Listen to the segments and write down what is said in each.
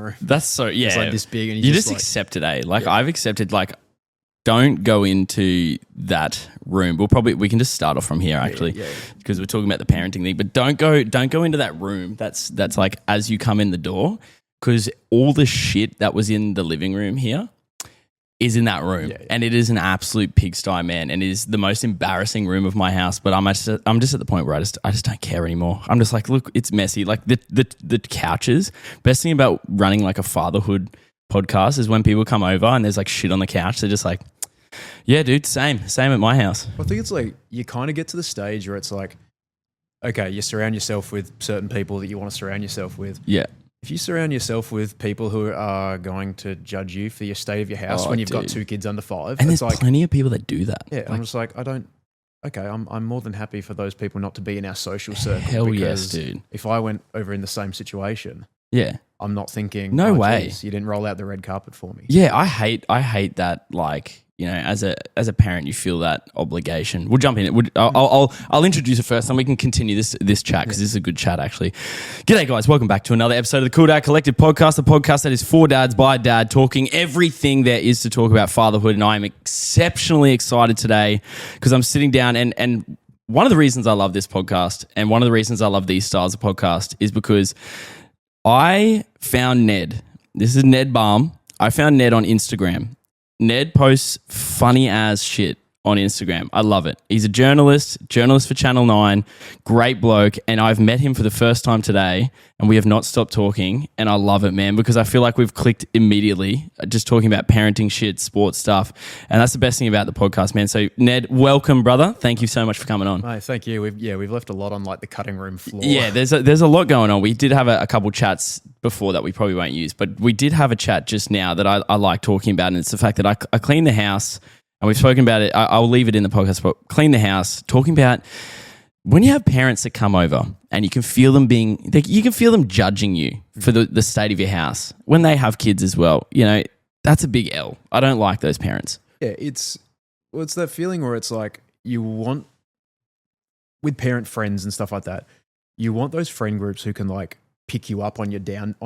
room. That's so, yeah. It's like this big, and you just like, accept it, eh? Like I've accepted, like, don't go into that room. We can just start off from here actually, because we're talking about the parenting thing. But don't go into that room. That's like as you come in the door, because all the shit that was in the living room here is in that room, and it is an absolute pigsty, man. And it is the most embarrassing room of my house. But I'm just at the point where I just don't care anymore. I'm just like, look, it's messy. Like the couches. Best thing about running like a fatherhood podcast is when people come over and there's like shit on the couch. They're just like, yeah, dude, same at my house. I think it's like you kind of get to the stage where it's like, okay, you surround yourself with certain people that you want to surround yourself with. Yeah. If you surround yourself with people who are going to judge you for your state of your house when you've got 2 kids under 5. And there's like, plenty of people that do that. Yeah, like, I'm just like, I'm more than happy for those people not to be in our social circle. Hell yes, dude. If I went over in the same situation, I'm not thinking, no way. Geez, you didn't roll out the red carpet for me. Yeah, I hate that, like, you know, as a parent, you feel that obligation. We'll jump in. I'll introduce it first, and we can continue this chat because this is a good chat, actually. G'day, guys. Welcome back to another episode of the CoolDadCollective podcast, the podcast that is for dads by dad, talking everything there is to talk about fatherhood. And I am exceptionally excited today because I'm sitting down and one of the reasons I love this podcast and one of the reasons I love these styles of podcast is because I found Ned. This is Ned Balme. I found Ned on Instagram. Ned posts funny as shit on Instagram. I love it. He's a journalist for Channel 9, great bloke, and I've met him for the first time today, and we have not stopped talking, and I love it, man, because I feel like we've clicked immediately, just talking about parenting shit, sports stuff, and that's the best thing about the podcast, man. So, Ned, welcome, brother. Thank you so much for coming on. Mate, thank you. We've left a lot on like the cutting room floor. Yeah, there's a lot going on. We did have a couple chats before that we probably won't use, but we did have a chat just now that I like talking about, and it's the fact that I clean the house. And we've spoken about it. I'll leave it in the podcast, but clean the house, talking about when you have parents that come over and you can feel them you can feel them judging you for the state of your house when they have kids as well. You know, that's a big L. I don't like those parents. Yeah, it's that feeling where it's like you want, with parent friends and stuff like that, you want those friend groups who can like pick you up on your down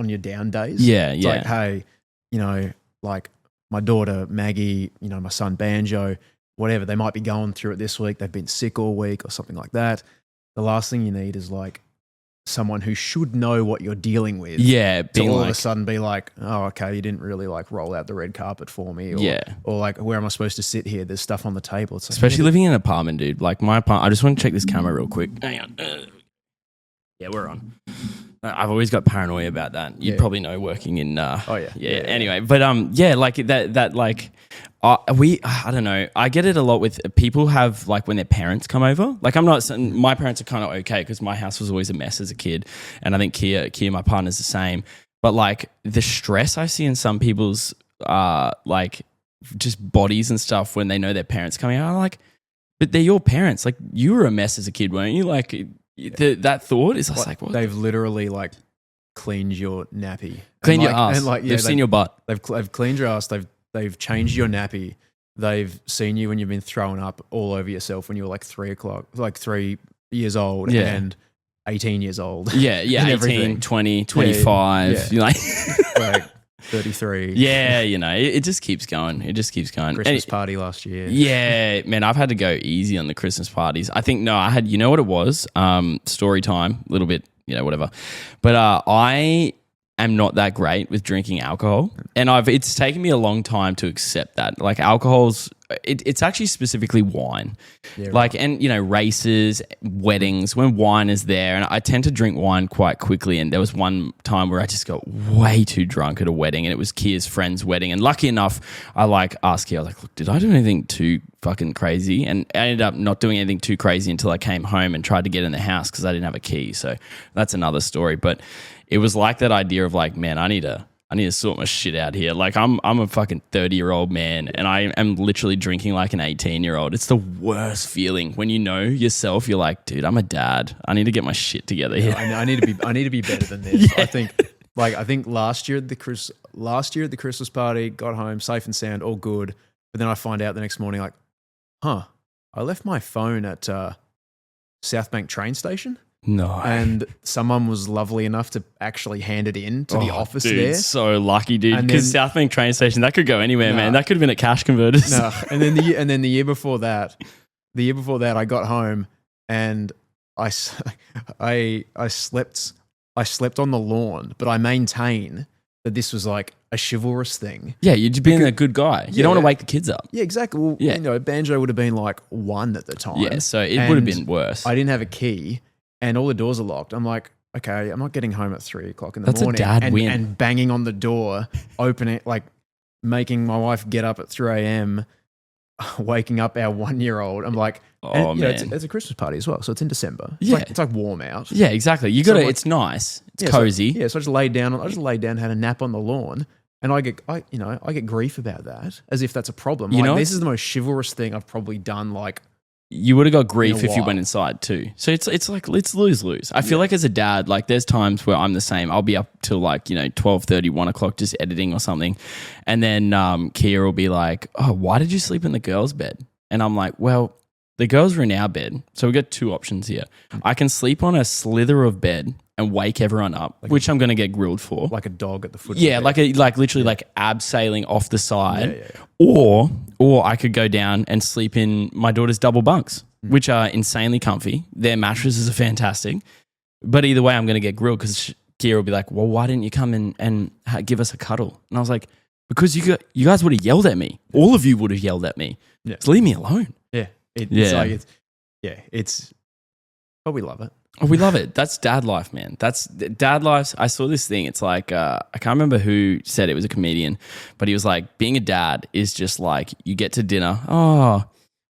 days. Yeah, it's like, hey, you know, like, my daughter, Maggie, you know, my son, Banjo, whatever, they might be going through it this week. They've been sick all week or something like that. The last thing you need is like someone who should know what you're dealing with. Yeah. To all of a sudden be like, oh, okay, you didn't really like roll out the red carpet for me. Or like, where am I supposed to sit here? There's stuff on the table. It's like, especially living in an apartment, dude. Like my apartment, I just want to check this camera real quick. Hang on. Yeah, we're on. I've always got paranoia about that. You'd probably know working in. Anyway, but like that like I don't know. I get it a lot with people have like when their parents come over. Like my parents are kind of okay because my house was always a mess as a kid, and I think Kia, my partner's the same. But like the stress I see in some people's like just bodies and stuff when they know their parents coming out, I'm like, but they're your parents. Like you were a mess as a kid, weren't you? Like. That thought is just like what? They've literally like cleaned your nappy, cleaned your ass, and like they've seen your butt. They've cleaned your ass. They've changed your nappy. They've seen you when you've been throwing up all over yourself when you were like 3 years old and 18 years old. Yeah, 18, 20, 25. You like 33. Yeah, you know, it just keeps going. It just keeps going. Christmas party last year. Yeah, man, I've had to go easy on the Christmas parties. I think, no, I had, you know what it was? Story time, a little bit, you know, whatever. But I am not that great with drinking alcohol. And it's taken me a long time to accept that. Like alcohol's, it's actually specifically wine. Yeah, like, right. And you know, races, weddings, when wine is there, and I tend to drink wine quite quickly. And there was one time where I just got way too drunk at a wedding, and it was Kia's friend's wedding. And lucky enough, I like asked Kia, I was like, look, did I do anything too fucking crazy? And I ended up not doing anything too crazy until I came home and tried to get in the house because I didn't have a key. So that's another story. But it was like that idea of like, man, I need to sort my shit out here. Like I'm a fucking 30-year-old man and I am literally drinking like an 18-year-old. It's the worst feeling when you know yourself. You're like, dude, I'm a dad. I need to get my shit together here. I need to be better than this. Yeah. I think last year at the Christmas party, got home safe and sound, all good. But then I find out the next morning, like, I left my phone at South Bank train station. No. And someone was lovely enough to actually hand it in to the office dude, there. So lucky, dude. And Because then- South Bank train station, that could go anywhere, No. man. That could have been at Cash Converters. No, and then the year before that, I got home and I slept on the lawn, but I maintain that this was like a chivalrous thing. Yeah, you're just being a good guy. You don't want to Yeah. wake the kids up. Yeah, exactly. Well, Yeah. you know, Banjo would have been like 1 at the time. Yeah, so it would have And been worse. I didn't have a key, and all the doors are locked. I'm like, okay, I'm not getting home at 3 o'clock in the That's a morning. dad and, win. and banging on the door, opening, like making my wife get up at 3 a.m., waking up our 1-year-old. I'm like, and, you know, man. it's a Christmas party as well, so it's in December. Yeah. It's like warm out. Yeah, exactly. You So got to, like- it's nice. It's Yeah, cozy. So, so I just laid down, had a nap on the lawn. And I get grief about that, as if that's a problem. You know, this is the most chivalrous thing I've probably done. Like, You would have got grief In a if you while. went inside too. So it's like, let's lose. I feel like as a dad, like there's times where I'm the same. I'll be up till like, 12:30, 1 o'clock just editing or something. And then Kia will be like, oh, why did you sleep in the girls' bed? And I'm like, well, the girls are in our bed. So we got 2 options here. I can sleep on a slither of bed and wake everyone up, which I'm going to get grilled for. like a dog at the foot. Yeah, of the bed. like literally like abseiling off the side. Yeah. Or I could go down and sleep in my daughter's double bunks, which are insanely comfy. Their mattresses are fantastic. But either way, I'm going to get grilled because Kira will be like, well, why didn't you come in and give us a cuddle? And I was like, because you guys would have yelled at me. All of you would have yelled at me. Yeah. So leave me alone. Yeah. But we love it. Oh, we love it. That's dad life, man. That's dad life. I saw this thing. It's like, I can't remember who said it was a comedian, but he was like, being a dad is just like you get to dinner. Oh,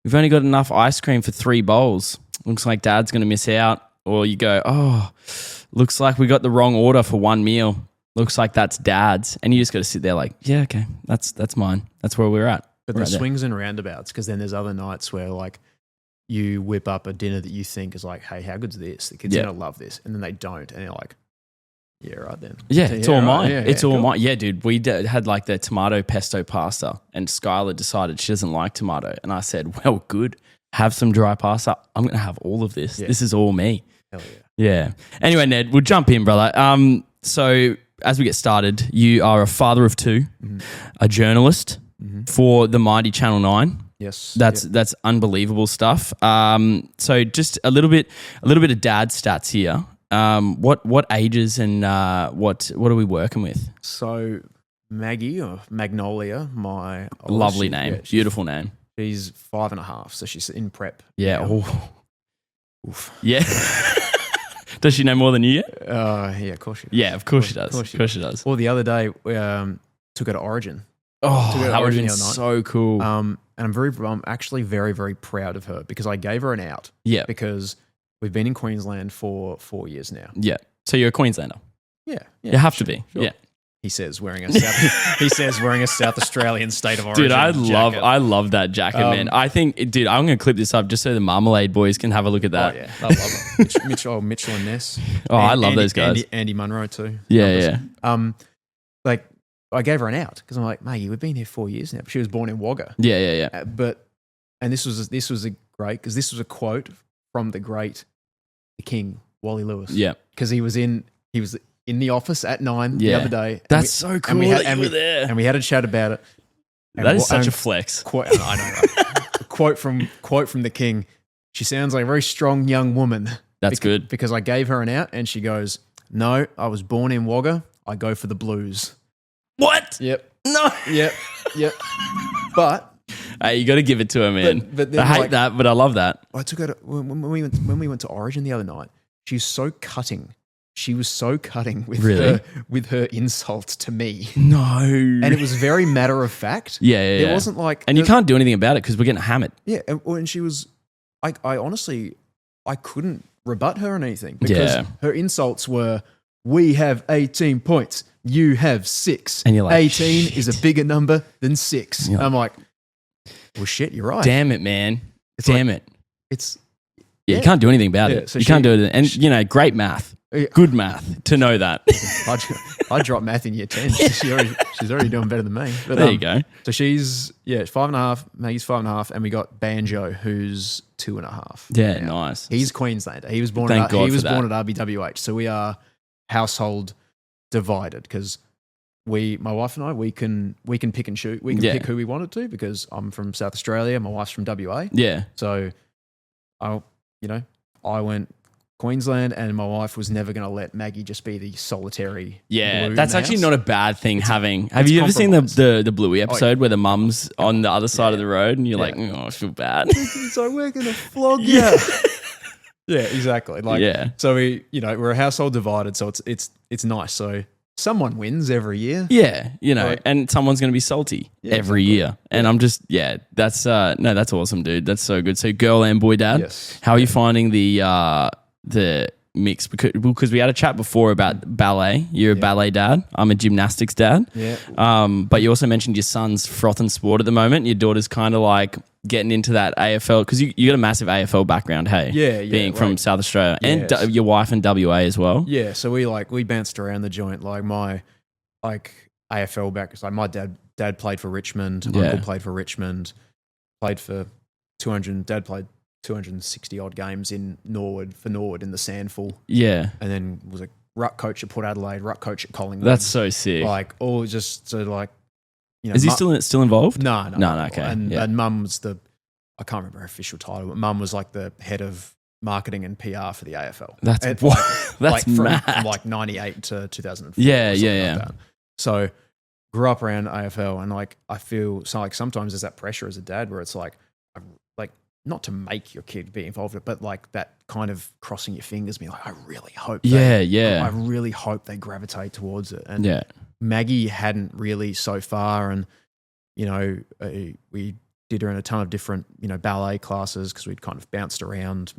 we've only got enough ice cream for 3 bowls. Looks like dad's going to miss out. Or you go, oh, looks like we got the wrong order for 1 meal. Looks like that's dad's. And you just got to sit there like, yeah, okay, that's mine. That's where we're at. But We're there's right there. swings and roundabouts, because then there's other nights where like you whip up a dinner that you think is like, hey, how good's this? The kids are going to love this. And then they don't. And you're like, yeah, right then. Yeah, it's all mine. Yeah, it's all cool. mine. Yeah, dude, we had like the tomato pesto pasta, and Skylar decided she doesn't like tomato. And I said, well, good. Have some dry pasta. I'm going to have all of this. Yeah. This is all me. Hell yeah. Yeah. Anyway, Ned, we'll jump in, brother. So as we get started, you are a father of 2, a journalist for the mighty Channel 9. Yes. That's unbelievable stuff. So just a little bit of dad stats here. What ages and what are we working with? So Maggie, or Magnolia, my oldest, Lovely name, she's beautiful name. She's 5.5, so she's in prep. Yeah. now. Oh. Oof. Yeah. Does she know more than you yet? Yeah, of course she does. Yeah, of course she does. Of course Of course she does. Well, the other day we took her to Origin. Oh, To go to that would have Origin been the other night. so cool. And I'm actually very, very proud of her, because I gave her an out. Yeah. Because we've been in Queensland for 4 years now. Yeah. So you're a Queenslander. Yeah. You have to be. sure. Yeah. He says wearing a South Australian state of origin. Dude, I jacket. love that jacket, man. I think, dude, I'm going to clip this up just so the Marmalade boys can have a look at that. Oh yeah, I love it. Mitchell and Ness. Oh, I love those guys. Andy Munro too. Yeah, Numbers. Like I gave her an out because I'm like, mate, we've been here 4 years now. But she was born in Wagga. Yeah. And this was a great, because this was a quote from the King Wally Lewis. Yeah. Because he was in the office at 9 the Yeah. other day. That's so cool that you were there. And we had a chat about it. And That is such a flex. quote. I know. Right? A quote from the King. She sounds like a very strong young woman. That's good. Because I gave her an out, and she goes, "No, I was born in Wagga. I go for the Blues." What? Yep. No. Yep. But Hey, you got to give it to her, man. but then, I hate like- that, but I love that. I took her to, when we went to Origin the other night. She's so cutting. She was so cutting with her insults to me, No. and it was very matter of fact. Yeah. It wasn't like, And you can't do anything about it because we're getting hammered. Yeah, and she was. I honestly, I couldn't rebut her on anything, because Yeah. her insults were, "We have 18 points. You have 6. And you're like, 18 shit. is a bigger number than 6." You're like, I'm like, well, shit, you're right. Damn it, man. It's Damn like- it. It's Yeah, yeah. you can't do anything about Yeah, it. so You can't she- do it. And, great math. Good math to know that. I dropped math in year 10. She's already doing better than me. But, There you go. So she's 5.5. Maggie's 5.5, and we got Banjo, who's 2.5. Yeah, now. nice. He's Queenslander. He was born. Thank at God for that. RBWH. So we are household divided because my wife and I, we can pick and shoot. We can pick who we wanted to because I'm from South Australia. My wife's from WA. Yeah. So I went Queensland, and my wife was never going to let Maggie just be the solitary. Yeah, blue that's in the actually house. not a bad thing having. Have it's you ever seen compromise. the Bluey episode where the mum's on the other side of the road and you're like, oh, I feel bad. So we're going to flog you. Yeah, exactly. So we're a household divided, so it's nice. So someone wins every year. Yeah, Like- and someone's going to be salty every year. And I'm just, that's awesome, dude. That's so good. So girl and boy dad. Yes. How are you finding the mix? Because we had a chat before about ballet. You're a ballet dad. I'm a gymnastics dad. Yeah. But you also mentioned your son's frothing sport at the moment. Your daughter's kind of like getting into that AFL because you got a massive AFL background, hey? Yeah, Being from South Australia and Yes. your wife in WA as well. Yeah, so we bounced around the joint. Like my AFL back. Like my dad played for Richmond. Uncle played for Richmond. Played for 200. Dad played 260 odd games in Norwood in the Sandful. Yeah, And then was a ruck coach at Port Adelaide, ruck coach at Collingwood. that's so sick. like all just so like Is he still involved? No. Okay. And mum was I can't remember her official title, but mum was like the head of marketing and PR for the AFL. That's And, that's from mad. like 98 to 2004. Yeah, or something yeah. Like that. So grew up around AFL, and like I feel so like sometimes there's that pressure as a dad where it's like not to make your kid be involved, but like that kind of crossing your fingers, being like, I really hope. I really hope they gravitate towards it. And Maggie hadn't really so far, and we did her in a ton of different ballet classes because we'd kind of bounced around.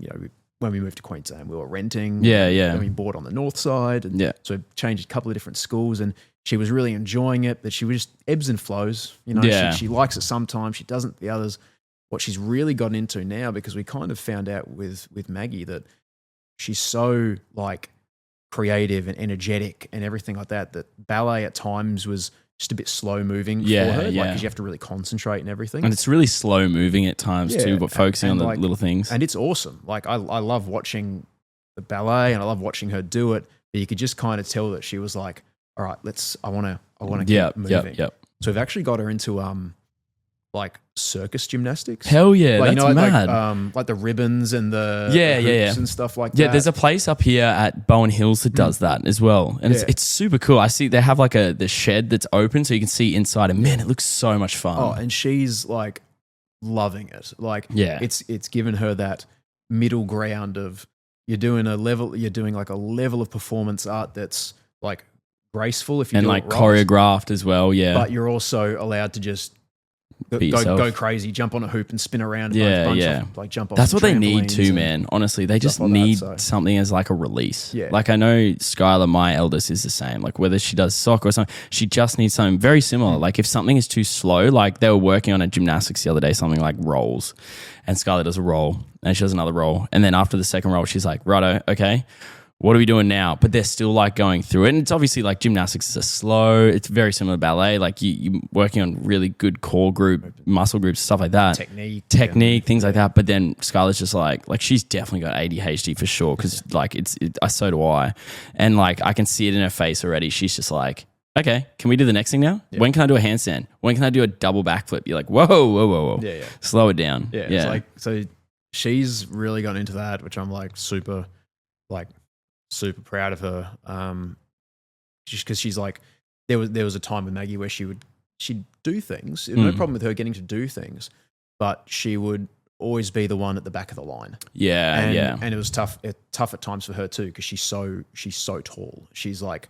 When we moved to Queensland, we were renting. And we bought on the north side, and so changed a couple of different schools, and she was really enjoying it. But she was just ebbs and flows. She likes it sometimes, she doesn't the others. What she's really gotten into now, because we kind of found out with Maggie that she's so like creative and energetic and everything like that ballet at times was just a bit slow moving for her, because you have to really concentrate and everything. And it's really slow moving at times too, but focusing on the little things. And it's awesome. Like I love watching the ballet, and I love watching her do it. But you could just kind of tell that she was like, all right, I want to keep moving. Yep. So we've actually got her into like circus gymnastics. Hell yeah, like, that's mad. Like the ribbons and the hoops and stuff like that. Yeah, there's a place up here at Bowen Hills that does that as well, and it's super cool. I see they have like the shed that's open so you can see inside, and man, it looks so much fun. Oh, and she's like loving it. Like it's given her that middle ground of you're doing like a level of performance art that's like graceful if you do like it right, choreographed as well. Yeah, but you're also allowed to just go crazy, jump on a hoop and spin around. Like jump off. That's what they need too, man. Honestly, they just need something as like a release. Yeah. Like I know Skylar, my eldest, is the same. Like whether she does soccer or something, she just needs something very similar. Like if something is too slow, like they were working on a gymnastics the other day, something like rolls, and Skylar does a roll and she does another roll, and then after the second roll, she's like, righto, okay, what are we doing now? But they're still like going through it. And it's obviously like gymnastics is a slow, it's very similar to ballet. Like you're working on really good core group, muscle groups, stuff like that. Technique, things like that. But then Skylar's just like she's definitely got ADHD for sure. Cause like so do I. And like I can see it in her face already. She's just like, okay, can we do the next thing now? Yeah. When can I do a handstand? When can I do a double backflip? You're like, whoa. Yeah. Slow it down. Yeah. It's like, so she's really gotten into that, which I'm like super proud of her. Just because she's like, there was a time with Maggie where she'd do things. No problem with her getting to do things, but she would always be the one at the back of the line. And it was tough at times for her too, because she's so tall. She's like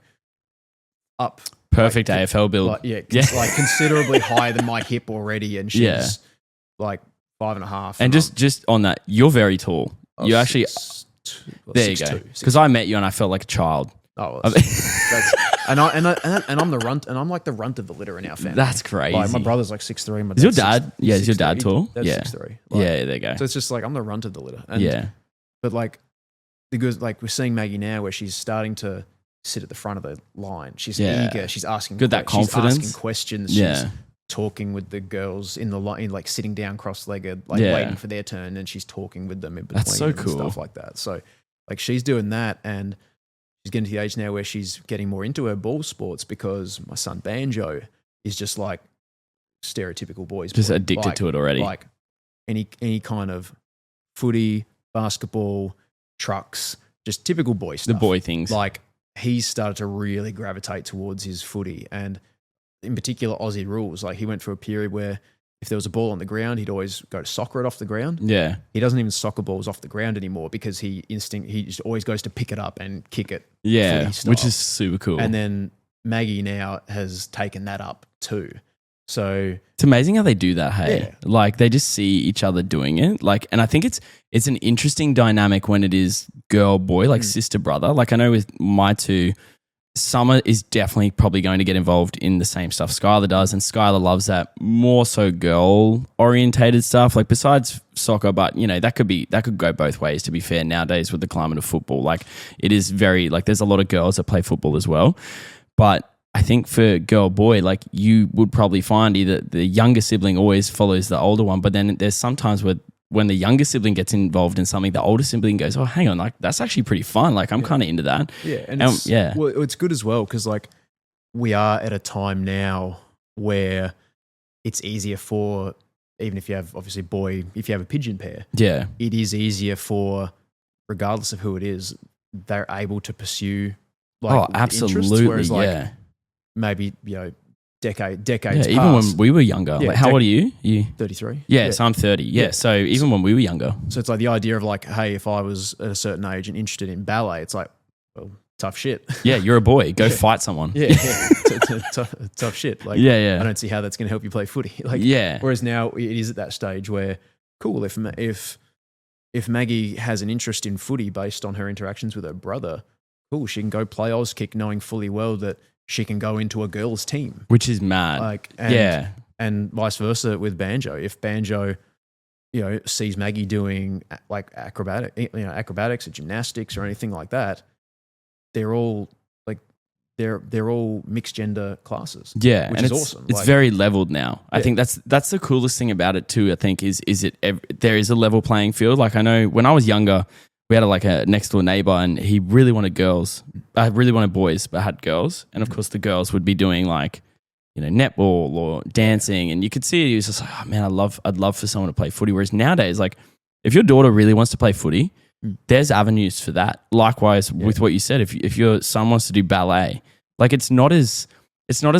up perfect AFL build. Like considerably higher than my hip already, and she's like 5.5. And just on that, you're very tall. You actually. There you go. Because I met you and I felt like a child. Oh, well, and I'm the runt, and I'm like the runt of the litter in our family. That's crazy. Like my brother's like 6'3". Is your dad? Is your dad tall? That's 6'3". Yeah, there you go. So it's just like I'm the runt of the litter. But like the good, like we're seeing Maggie now where she's starting to sit at the front of the line. She's Yeah. eager. She's asking Good, that confidence. She's asking questions. Yeah. She's talking with the girls in the line, like sitting down cross-legged, like Yeah. waiting for their turn, and she's talking with them in between. That's so and cool. stuff like that. So like she's doing that, and she's getting to the age now where she's getting more into her ball sports because my son Banjo is just like stereotypical boys. Just boy. addicted Like- to it already. Like any kind of footy, basketball, trucks, just typical boy the stuff. boy things. Like he's started to really gravitate towards his footy, and in particular Aussie rules. Like he went through a period where if there was a ball on the ground, he'd always go to soccer it off the ground. Yeah. He doesn't even soccer balls off the ground anymore because he just always goes to pick it up and kick it. Yeah. footy style. Which is super cool. And then Maggie now has taken that up too. So It's amazing how they do that, hey? Yeah. Like they just see each other doing it. Like, and I think it's an interesting dynamic when it is girl boy, like sister brother. Like I know with my two, Summer is definitely probably going to get involved in the same stuff Skylar does, and Skylar loves that more so girl orientated stuff. Like besides soccer, but you know that could go both ways. To be fair, nowadays with the climate of football, like it is very like there's a lot of girls that play football as well, but I think for girl boy, like you would probably find either the younger sibling always follows the older one, but then there's sometimes when the younger sibling gets involved in something, the older sibling goes, "Oh, hang on, like that's actually pretty fun. Like I'm kind of into that." yeah, and well, it's good as well because like we are at a time now where it's easier for, even if you have obviously if you have a pigeon pair, yeah, it is easier for, regardless of who it is, they're able to pursue like absolutely, interests, whereas like yeah. maybe decades Yeah, even when we were younger. Yeah, like, how old are you? You 33. Yeah, so I'm 30. Yeah, so even when we were younger. So it's like the idea of like, hey, if I was at a certain age and interested in ballet, it's like, well, tough shit. Yeah, you're a boy. Go fight someone. Yeah, tough shit. Like, Yeah. I don't see how that's going to help you play footy. Like, Yeah. Whereas now it is at that stage where, cool, if Maggie has an interest in footy based on her interactions with her brother, cool, she can go play Auskick knowing fully well that she can go into a girls' team. Which is mad. Like, and vice versa with Banjo. If Banjo, sees Maggie doing like acrobatics or gymnastics or anything like that, they're all like they're all mixed gender classes. Yeah, which and is it's awesome. It's like, very leveled now. I Yeah. think that's the coolest thing about it too. I think is there is a level playing field. Like I know when I was younger, we had a next door neighbor, and he really wanted girls. I really wanted boys, but had girls, and of course the girls would be doing like netball or dancing, and you could see he was just like, oh man, I'd love for someone to play footy. Whereas nowadays, like if your daughter really wants to play footy, there's avenues for that. Likewise with what you said, if your son wants to do ballet, like it's not as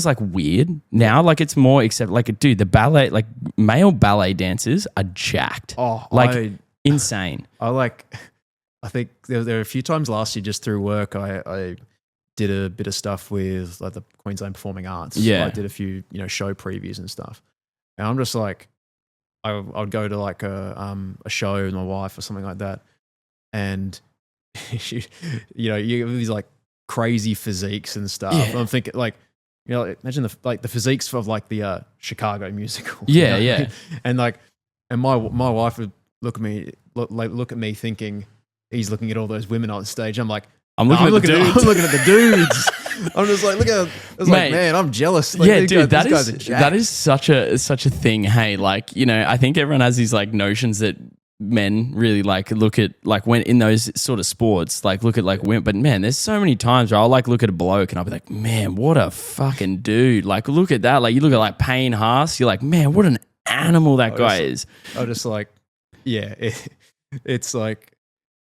like weird now. Like it's more except like dude, the ballet, like male ballet dancers are jacked. Oh, like insane. I think there were a few times last year just through work, I did a bit of stuff with like the Queensland Performing Arts. Yeah. I did a few, show previews and stuff. And I'm just like, I would go to like a show with my wife or something like that. And, she, you have these like crazy physiques and stuff. Yeah. And I'm thinking like, imagine the physiques of like the Chicago musical. Yeah, yeah. And like, and my wife would look at me thinking, he's looking at all those women on stage. I'm like, I'm looking at the dudes. I'm looking at the dudes. I'm just like, look at. I was like, man, I'm jealous. Like, yeah, these dude, guys are that jacked. is such a thing. Hey, like I think everyone has these like notions that men really like look at like when in those sort of sports, like look at like women. But man, there's so many times where I'll like look at a bloke and I'll be like, man, what a fucking dude. Like look at that. Like you look at like Payne Haas, you're like, man, what an animal that guy is. I'm just like, yeah, it's like.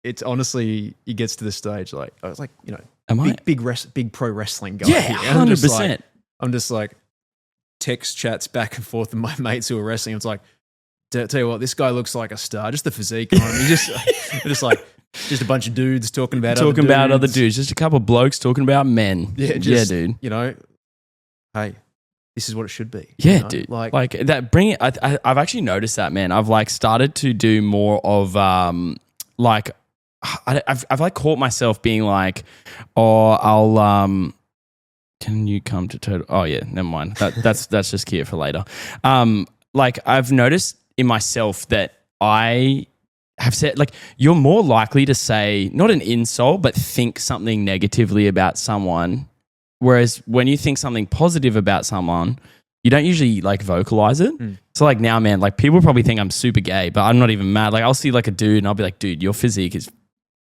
It's honestly, he gets to the stage like I was like, big pro wrestling guy. Yeah, here. 100%. I'm just like text chats back and forth with my mates who are wrestling. It's like, tell you what, this guy looks like a star. Just the physique on him. Just a bunch of dudes talking about other dudes. Just a couple of blokes talking about men. Yeah, dude. Hey, this is what it should be. Yeah, dude. Like that. Bring it. I've actually noticed that, man. I've like started to do more of like. I've like caught myself being like, oh, I'll can you come to total? Oh yeah, never mind. That's just here for later. Like I've noticed in myself that I have said, like, you're more likely to say not an insult, but think something negatively about someone. Whereas when you think something positive about someone, you don't usually like vocalize it. So like now, man, like people probably think I'm super gay, but I'm not even mad. Like I'll see like a dude and I'll be like, dude, your physique is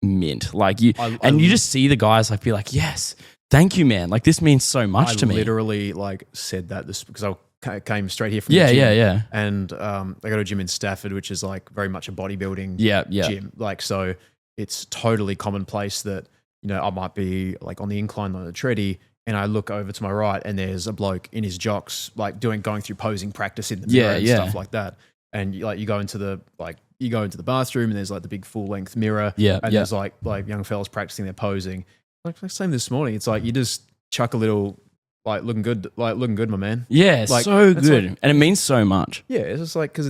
mint. Like you just see the guys like be like, yes, thank you, man. Like this means so much to me. I literally like said that this because I came straight here from the gym. Yeah. And I go to a gym in Stafford, which is like very much a bodybuilding gym. Like, so it's totally commonplace that, you know, I might be like on the incline on the treadie and I look over to my right and there's a bloke in his jocks, like going through posing practice in the mirror and stuff like that. And you go into the bathroom and there's like the big full length mirror. And there's like young fellas practicing their posing. Like same this morning. It's like you just chuck a little looking good, my man. Yeah, like, so good. Like, and it means so much. Yeah, it's just like, because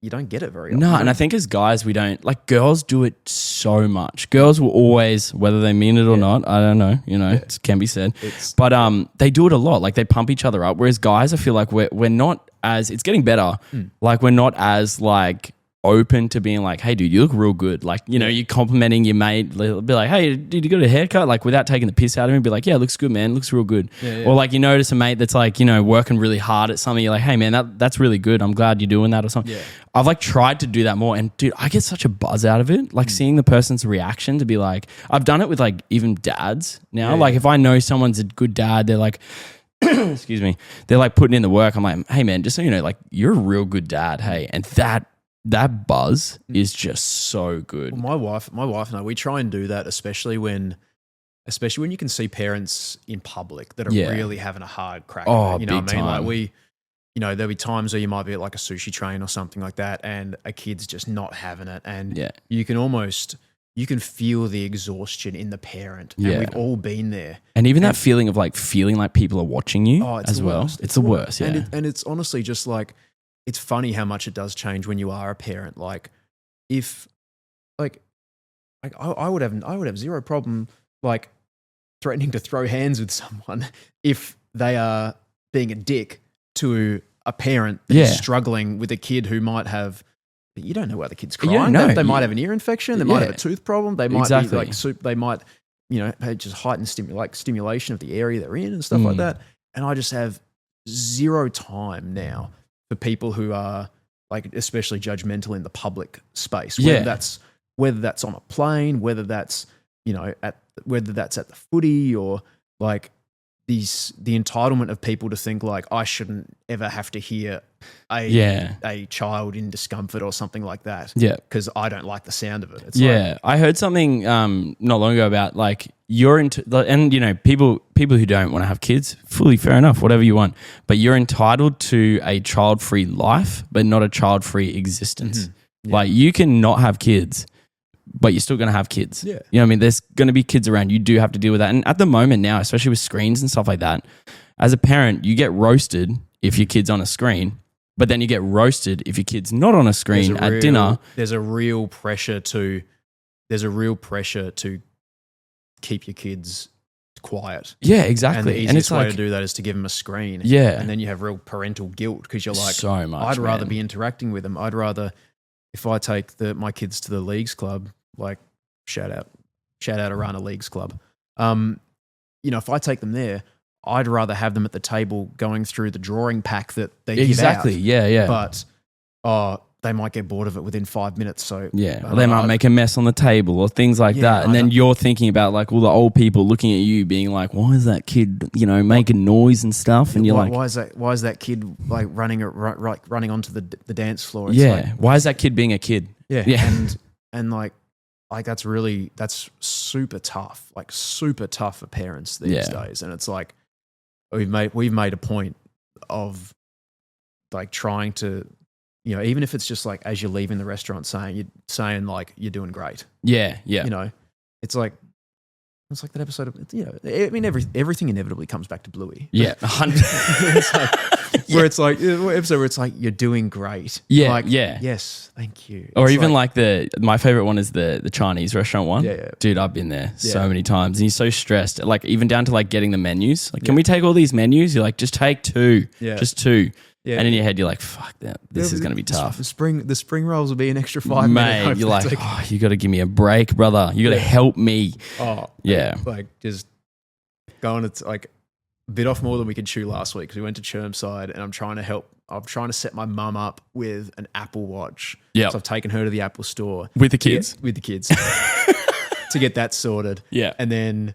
you don't get it very often. No, and I think as guys, we don't, like girls do it so much. Girls will always, whether they mean it or not, I don't know, you know, it can be said. But they do it a lot. Like they pump each other up. Whereas guys, I feel like we're not as, it's getting better. Like we're not as like open to being like, hey dude, you look real good. Like, you know, you're complimenting your mate, be like, hey, did you get a haircut? Like without taking the piss out of him, be like, yeah, looks good, man. Looks real good. Or like you notice a mate that's like, you know, working really hard at something. You're like, hey man, that's really good. I'm glad you're doing that or something. I've like tried to do that more. And dude, I get such a buzz out of it. Like seeing the person's reaction to be like, I've done it with like even dads now. Like if I know someone's a good dad, they're like, excuse me, they're like putting in the work. I'm like, hey man, just so you know, like you're a real good dad. Hey. And that buzz is just so good. Well, my wife and I, we try and do that, especially when you can see parents in public that are really having a hard crack. Oh, you know big what I mean? time. Like there'll be times where you might be at like a sushi train or something like that, and a kid's just not having it, and you can feel the exhaustion in the parent. And we've all been there. And even that feeling of like feeling like people are watching you as well. It's the worst. Yeah. And it's honestly just like, it's funny how much it does change when you are a parent. Like if like I would have zero problem like threatening to throw hands with someone if they are being a dick to a parent that is struggling with a kid who might have, you don't know why the kid's crying. They might have an ear infection. They might have a tooth problem. They might be like they might, you know, have just heightened stimulation of the area they're in and stuff like that. And I just have zero time now for people who are like especially judgmental in the public space, whether that's on a plane, whether that's, you know, whether that's at the footy, or like the entitlement of people to think like I shouldn't ever have to hear a child in discomfort or something like that. Yeah, because I don't like the sound of it. It's like, I heard something not long ago about like you're into, and you know, people who don't want to have kids, fully fair enough, whatever you want, but you're entitled to a child-free life, but not a child-free existence. Like you can not have kids, but you're still going to have kids. Yeah. You know what I mean? There's going to be kids around. You do have to deal with that. And at the moment now, especially with screens and stuff like that, as a parent, you get roasted if your kid's on a screen, but then you get roasted if your kid's not on a screen at dinner. There's a real pressure to keep your kids quiet. Yeah, exactly. And the easiest way to do that is to give them a screen. Yeah. And then you have real parental guilt because you're like, so much, I'd rather be interacting with them. I'd rather, if I take my kids to the leagues club, like shout out Arana Leagues Club. You know, if I take them there, I'd rather have them at the table going through the drawing pack that they give out. Yeah. But they might get bored of it within 5 minutes. So or they might make a mess on the table or things like that. And then you're thinking about like all the old people looking at you being like, why is that kid, you know, making noise and stuff? And you're like, why is that kid like running onto the dance floor? It's like, why is that kid being a kid? Yeah. And like that's super tough, like super tough for parents these days. And it's like, we've made a point of like trying to, you know, even if it's just like as you're leaving the restaurant saying like you're doing great. Yeah. You know, it's like that episode of, you know, I mean everything inevitably comes back to Bluey. Yeah, 100. Where it's like episode where it's like you're doing great. Yeah, like, yeah. Yes, thank you. Or even like my favorite one is the Chinese restaurant one. Yeah. Dude, I've been there so many times, and you're so stressed. Like even down to like getting the menus. Like, can we take all these menus? You're like, just take two. Yeah. Just two. Yeah. And in your head, you're like, fuck that. This is going to be tough. The spring rolls will be an extra 5 minutes. Mate, you're like, oh, you got to give me a break, brother. You got to help me. Oh, yeah. Like just going, it's like a bit off more than we could chew last week because we went to Chermside and I'm trying to set my mum up with an Apple Watch. Yeah. So I've taken her to the Apple store. With the kids? With the kids. To get that sorted. Yeah. And then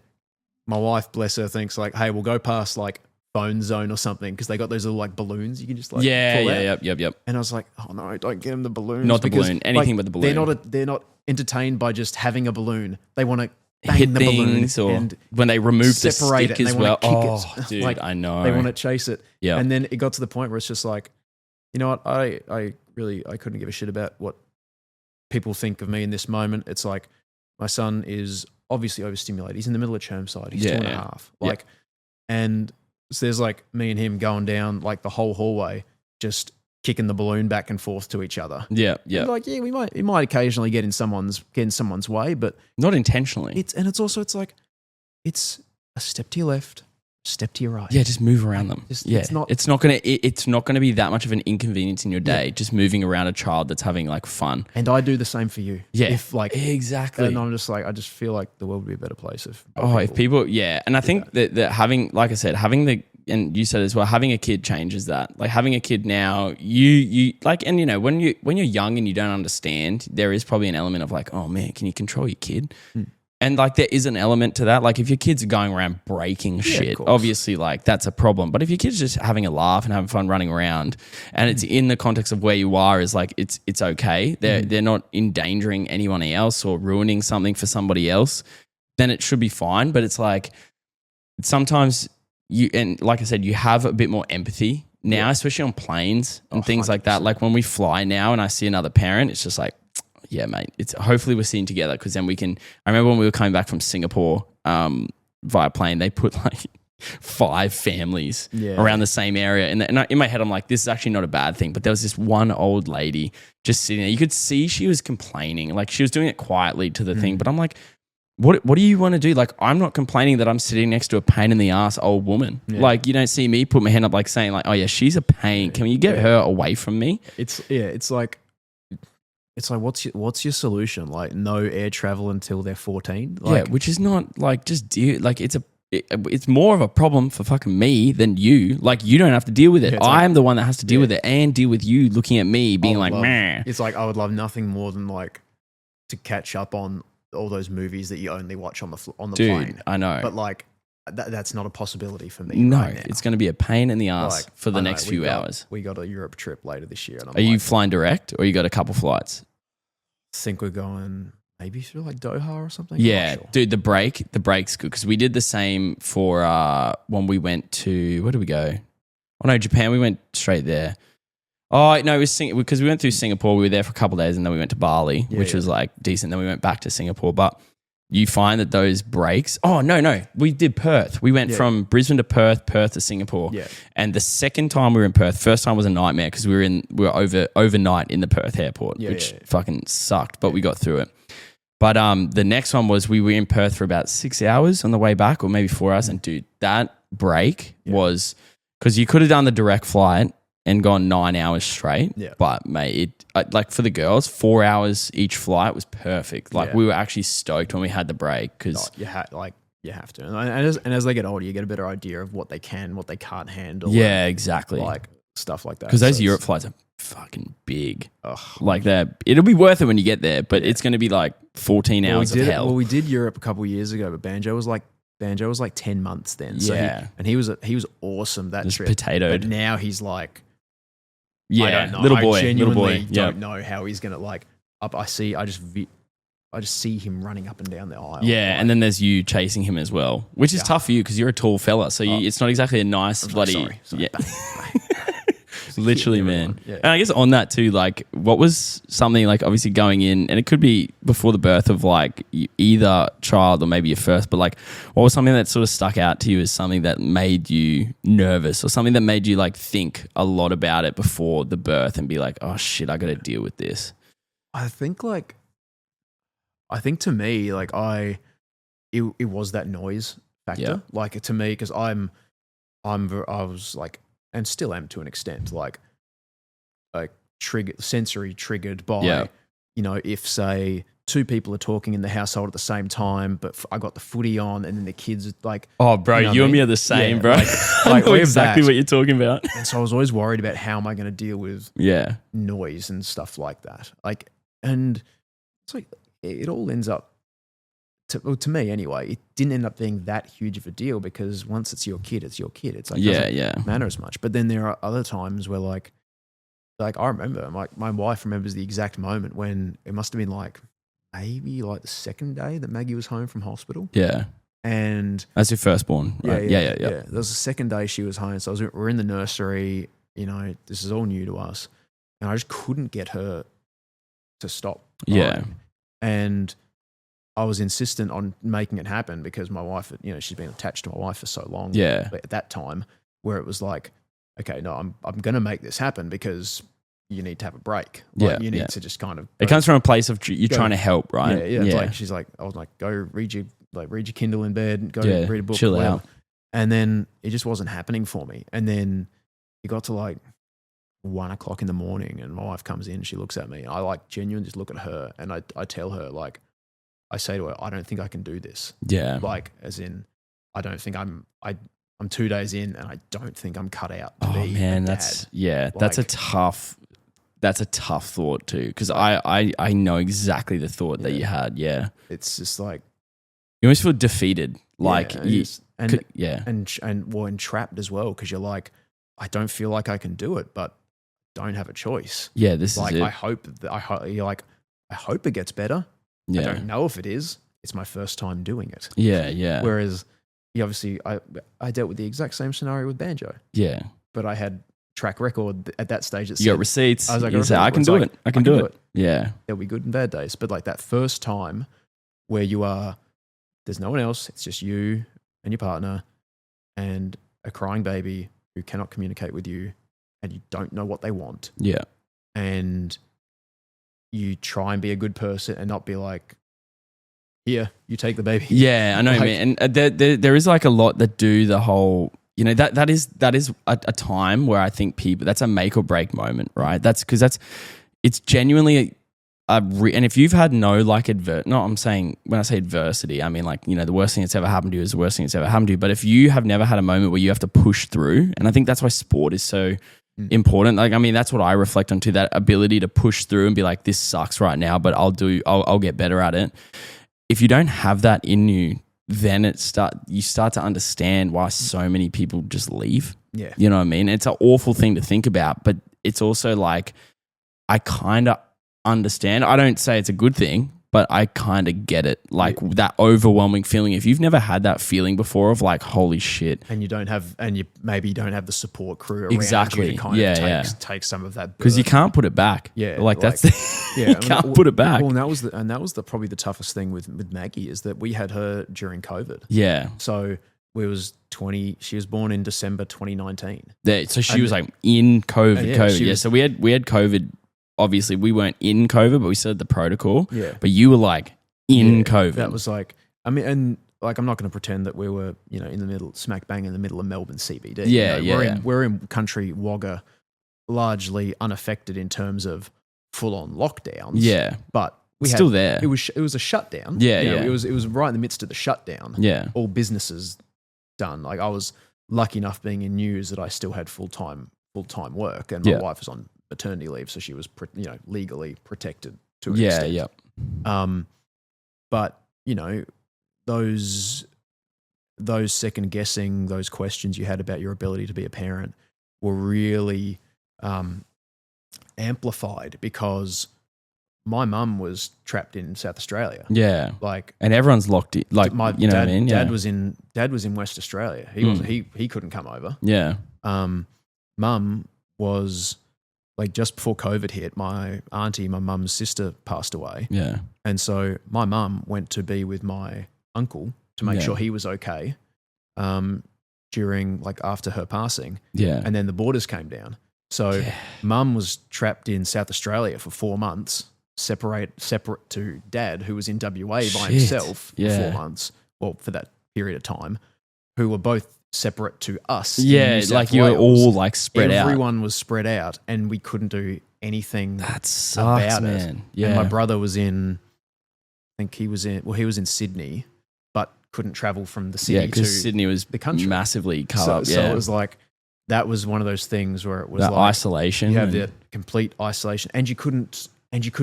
my wife, bless her, thinks like, hey, we'll go past like Phone Zone or something because they got those little like balloons you can just like pull out. Yep. And I was like, oh no, don't get them the balloons. Not the because, balloon, anything like, but the balloon. They're not entertained by just having a balloon. They want to bang hit the things balloon or and when they remove the separate stick it and as they well. want to kick Oh, it. dude, Like, I know. They want to chase it. Yeah. And then it got to the point where it's just like, you know what? I couldn't give a shit about what people think of me in this moment. It's like my son is obviously overstimulated. He's in the middle of Chermside. He's 2.5. Like, and so there's like me and him going down like the whole hallway, just kicking the balloon back and forth to each other. Yeah. And like, yeah, we might occasionally get in someone's way, but Not intentionally. it's like it's a step to your left, step to your right. Yeah, just move around them. It's not gonna be that much of an inconvenience in your day. Just moving around a child that's having like fun. And I do the same for you. Yeah, if like exactly. And I'm just like, I just feel like the world would be a better place if people, and I think that having, like I said, and you said as well, having a kid changes that. Like having a kid now, you like, and you know, when you're young and you don't understand, there is probably an element of like, oh man, can you control your kid? And like there is an element to that. Like if your kids are going around breaking shit, obviously like that's a problem. But if your kid's just having a laugh and having fun running around and it's in the context of where you are, is like it's okay. They're not endangering anyone else or ruining something for somebody else, then it should be fine. But it's like sometimes and like I said, you have a bit more empathy now, especially on planes and things like that. Like when we fly now and I see another parent, it's just like, yeah, mate. It's hopefully we're sitting together because then we can. I remember when we were coming back from Singapore via plane, they put like 5 families around the same area, and in my head, I'm like, this is actually not a bad thing. But there was this one old lady just sitting there. You could see she was complaining, like she was doing it quietly to the thing. But I'm like, what do you want to do? Like, I'm not complaining that I'm sitting next to a pain in the ass old woman. Yeah. Like, you don't see me put my hand up, like saying, like, oh yeah, she's a pain. Can you get her away from me? It's like. It's like, what's your solution? Like, no air travel until they're 14? Like, which is not like just deal. Like, it's more of a problem for fucking me than you. Like, you don't have to deal with it. I'm the one that has to deal with it and deal with you looking at me being like, meh. It's like I would love nothing more than like to catch up on all those movies that you only watch on the plane. I know, but like that's not a possibility for me. No, right now. It's going to be a pain in the ass for the next few hours. We got a Europe trip later this year. And Are you flying direct or you got a couple flights? I think we're going maybe through like Doha or something. Yeah, dude, the break's good because we did the same for when we went to, where did we go? Oh no, Japan. We went straight there. Oh no, it was because we went through Singapore. We were there for a couple of days and then we went to Bali, which was like decent. Then we went back to Singapore, but you find that those breaks. Oh no, we did Perth. We went from Brisbane to Perth to Singapore. Yeah. And the second time we were in Perth, first time was a nightmare because we were overnight in the Perth airport, which fucking sucked, but we got through it. But the next one was we were in Perth for about 6 hours on the way back, or maybe 4 hours. And dude, that break was because you could have done the direct flight and gone 9 hours straight. Yeah. But mate, like for the girls, 4 hours each flight was perfect. Like we were actually stoked when we had the break because you have to. And as they get older, you get a better idea of what they can, what they can't handle. Yeah, exactly. Like stuff like that. Because those Europe flights are fucking big. Like it'll be worth it when you get there, but it's going to be like 14 hours of hell. Well, we did Europe a couple of years ago, but Banjo was like 10 months then. So he was awesome that trip. Potatoed. But now he's like, yeah, I don't know. Little I genuinely boy. don't know how he's gonna like. I just see him running up and down the aisle. Yeah, and then there's you chasing him as well, which is tough for you because you're a tall fella. So it's not exactly a nice bloody. Sorry. Yeah. Literally, man. Yeah. And I guess on that too, like, what was something like obviously going in, and it could be before the birth of like either child or maybe your first, but like, what was something that sort of stuck out to you as something that made you nervous or something that made you like think a lot about it before the birth and be like, oh shit, I got to deal with this? I think to me, like it was that noise factor. Yeah. Like to me, because I was like and still am to an extent, like sensory triggered by, Yeah. if say 2 people are talking in the household at the same time, but I got the footy on and then the kids like, Oh, bro, you know what you I and mean? me are the same, Yeah, bro. like I know we have exactly that. what you're talking about. And so I was always worried about how am I going to deal with Yeah. noise and stuff like that. Like, and it's like it all ends up to me anyway. It didn't end up being that huge of a deal because once it's your kid, it's your kid. It's like doesn't matter as much. But then there are other times where like I remember my wife remembers the exact moment when it must have been like maybe like the second day that Maggie was home from hospital. Yeah. And That's your firstborn, right? Yeah. There was the second day she was home. So we're in the nursery, this is all new to us. And I just couldn't get her to stop crying. Yeah. And I was insistent on making it happen because my wife, she's been attached to my wife for so long. Yeah. At that time where it was like, okay, no, I'm going to make this happen because you need to have a break. Like, you need to just kind of. It comes from a place of you're trying to help, right? Yeah. It's like she's like, I was like, go read your Kindle in bed, go read a book, chill whatever. out. And then it just wasn't happening for me. And then it got to like 1 o'clock in the morning, and my wife comes in. She looks at me. And I like genuinely just look at her, and I tell her like, I say to her, I don't think I can do this. Yeah. Like as in, I don't think I'm 2 days in, and I don't think I'm cut out to be a dad. That's a tough thought too, because I know exactly the thought that you had. Yeah, it's just like you almost feel defeated, like and trapped as well, because you're like, I don't feel like I can do it, but don't have a choice. Yeah, this like, is it. I hope it gets better. Yeah. I don't know if it is. It's my first time doing it. Yeah. Whereas, obviously, I dealt with the exact same scenario with Banjo. Yeah. But I had track record at that stage. You got receipts. I was like, I can do it. I can do it. Yeah. There'll be good and bad days. But like that first time where there's no one else. It's just you and your partner and a crying baby who cannot communicate with you, and you don't know what they want. Yeah. And you try and be a good person and not be like, here, you take the baby. Yeah, I know what you mean. And there is like a lot that do the whole, that is a time where I think people, that's a make or break moment, right? That's because it's genuinely and if you've had no like I'm saying, when I say adversity, I mean like, the worst thing that's ever happened to you is the worst thing that's ever happened to you. But if you have never had a moment where you have to push through, and I think that's why sport is so important. Like, I mean, that's what I reflect on too, that ability to push through and be like, this sucks right now, but I'll get better at it. If you don't have that in you, then you start to understand why so many people just leave. Yeah. You know what I mean? It's an awful thing to think about, but it's also like, I kind of understand. I don't say it's a good thing, but I kind of get it. Like that overwhelming feeling. If you've never had that feeling before of like, holy shit. And you maybe don't have the support crew around exactly. you to kind of take some of that burden. Because you can't put it back. Yeah. Like that's you can't put it back. Well, and that was probably the toughest thing with Maggie, is that we had her during COVID. Yeah. So she was born in December 2019. So she was like in COVID. So we had COVID. Obviously, we weren't in COVID, but we still had the protocol. Yeah. But you were like in COVID. That was like, I mean, and like, I'm not going to pretend that we were, in the middle, smack bang in the middle of Melbourne CBD. We're in country Wagga, largely unaffected in terms of full on lockdowns. Yeah. But there. It was a shutdown. Yeah. It was right in the midst of the shutdown. Yeah. All businesses done. Like, I was lucky enough being in news that I still had full time work, and my wife was on maternity leave, so she was legally protected to an extent. But those second guessing, those questions you had about your ability to be a parent were really amplified because my mum was trapped in South Australia. Yeah, like, and everyone's locked in. Like, my you know dad, what I mean? Dad was in West Australia. He couldn't come over. Yeah. Mum was, like, just before COVID hit, my auntie, my mum's sister, passed away. Yeah. And so my mum went to be with my uncle to make sure he was okay during, like, after her passing. Yeah. And then the borders came down. So mum was trapped in South Australia for 4 months, separate to dad, who was in WA by himself for 4 months, or for that period of time, who were both separate to us. in Yeah, New South like you were Wales. all like spread out. Everyone was spread out, and we couldn't do anything That sucks, about it. man. Yeah. And my brother was in, I think he was in Sydney, but couldn't travel from the city Yeah, to because Sydney was the country. massively cut so, up. so Yeah, it was like, that was one of those things where it was that like isolation. you have and- the complete isolation, and you couldn't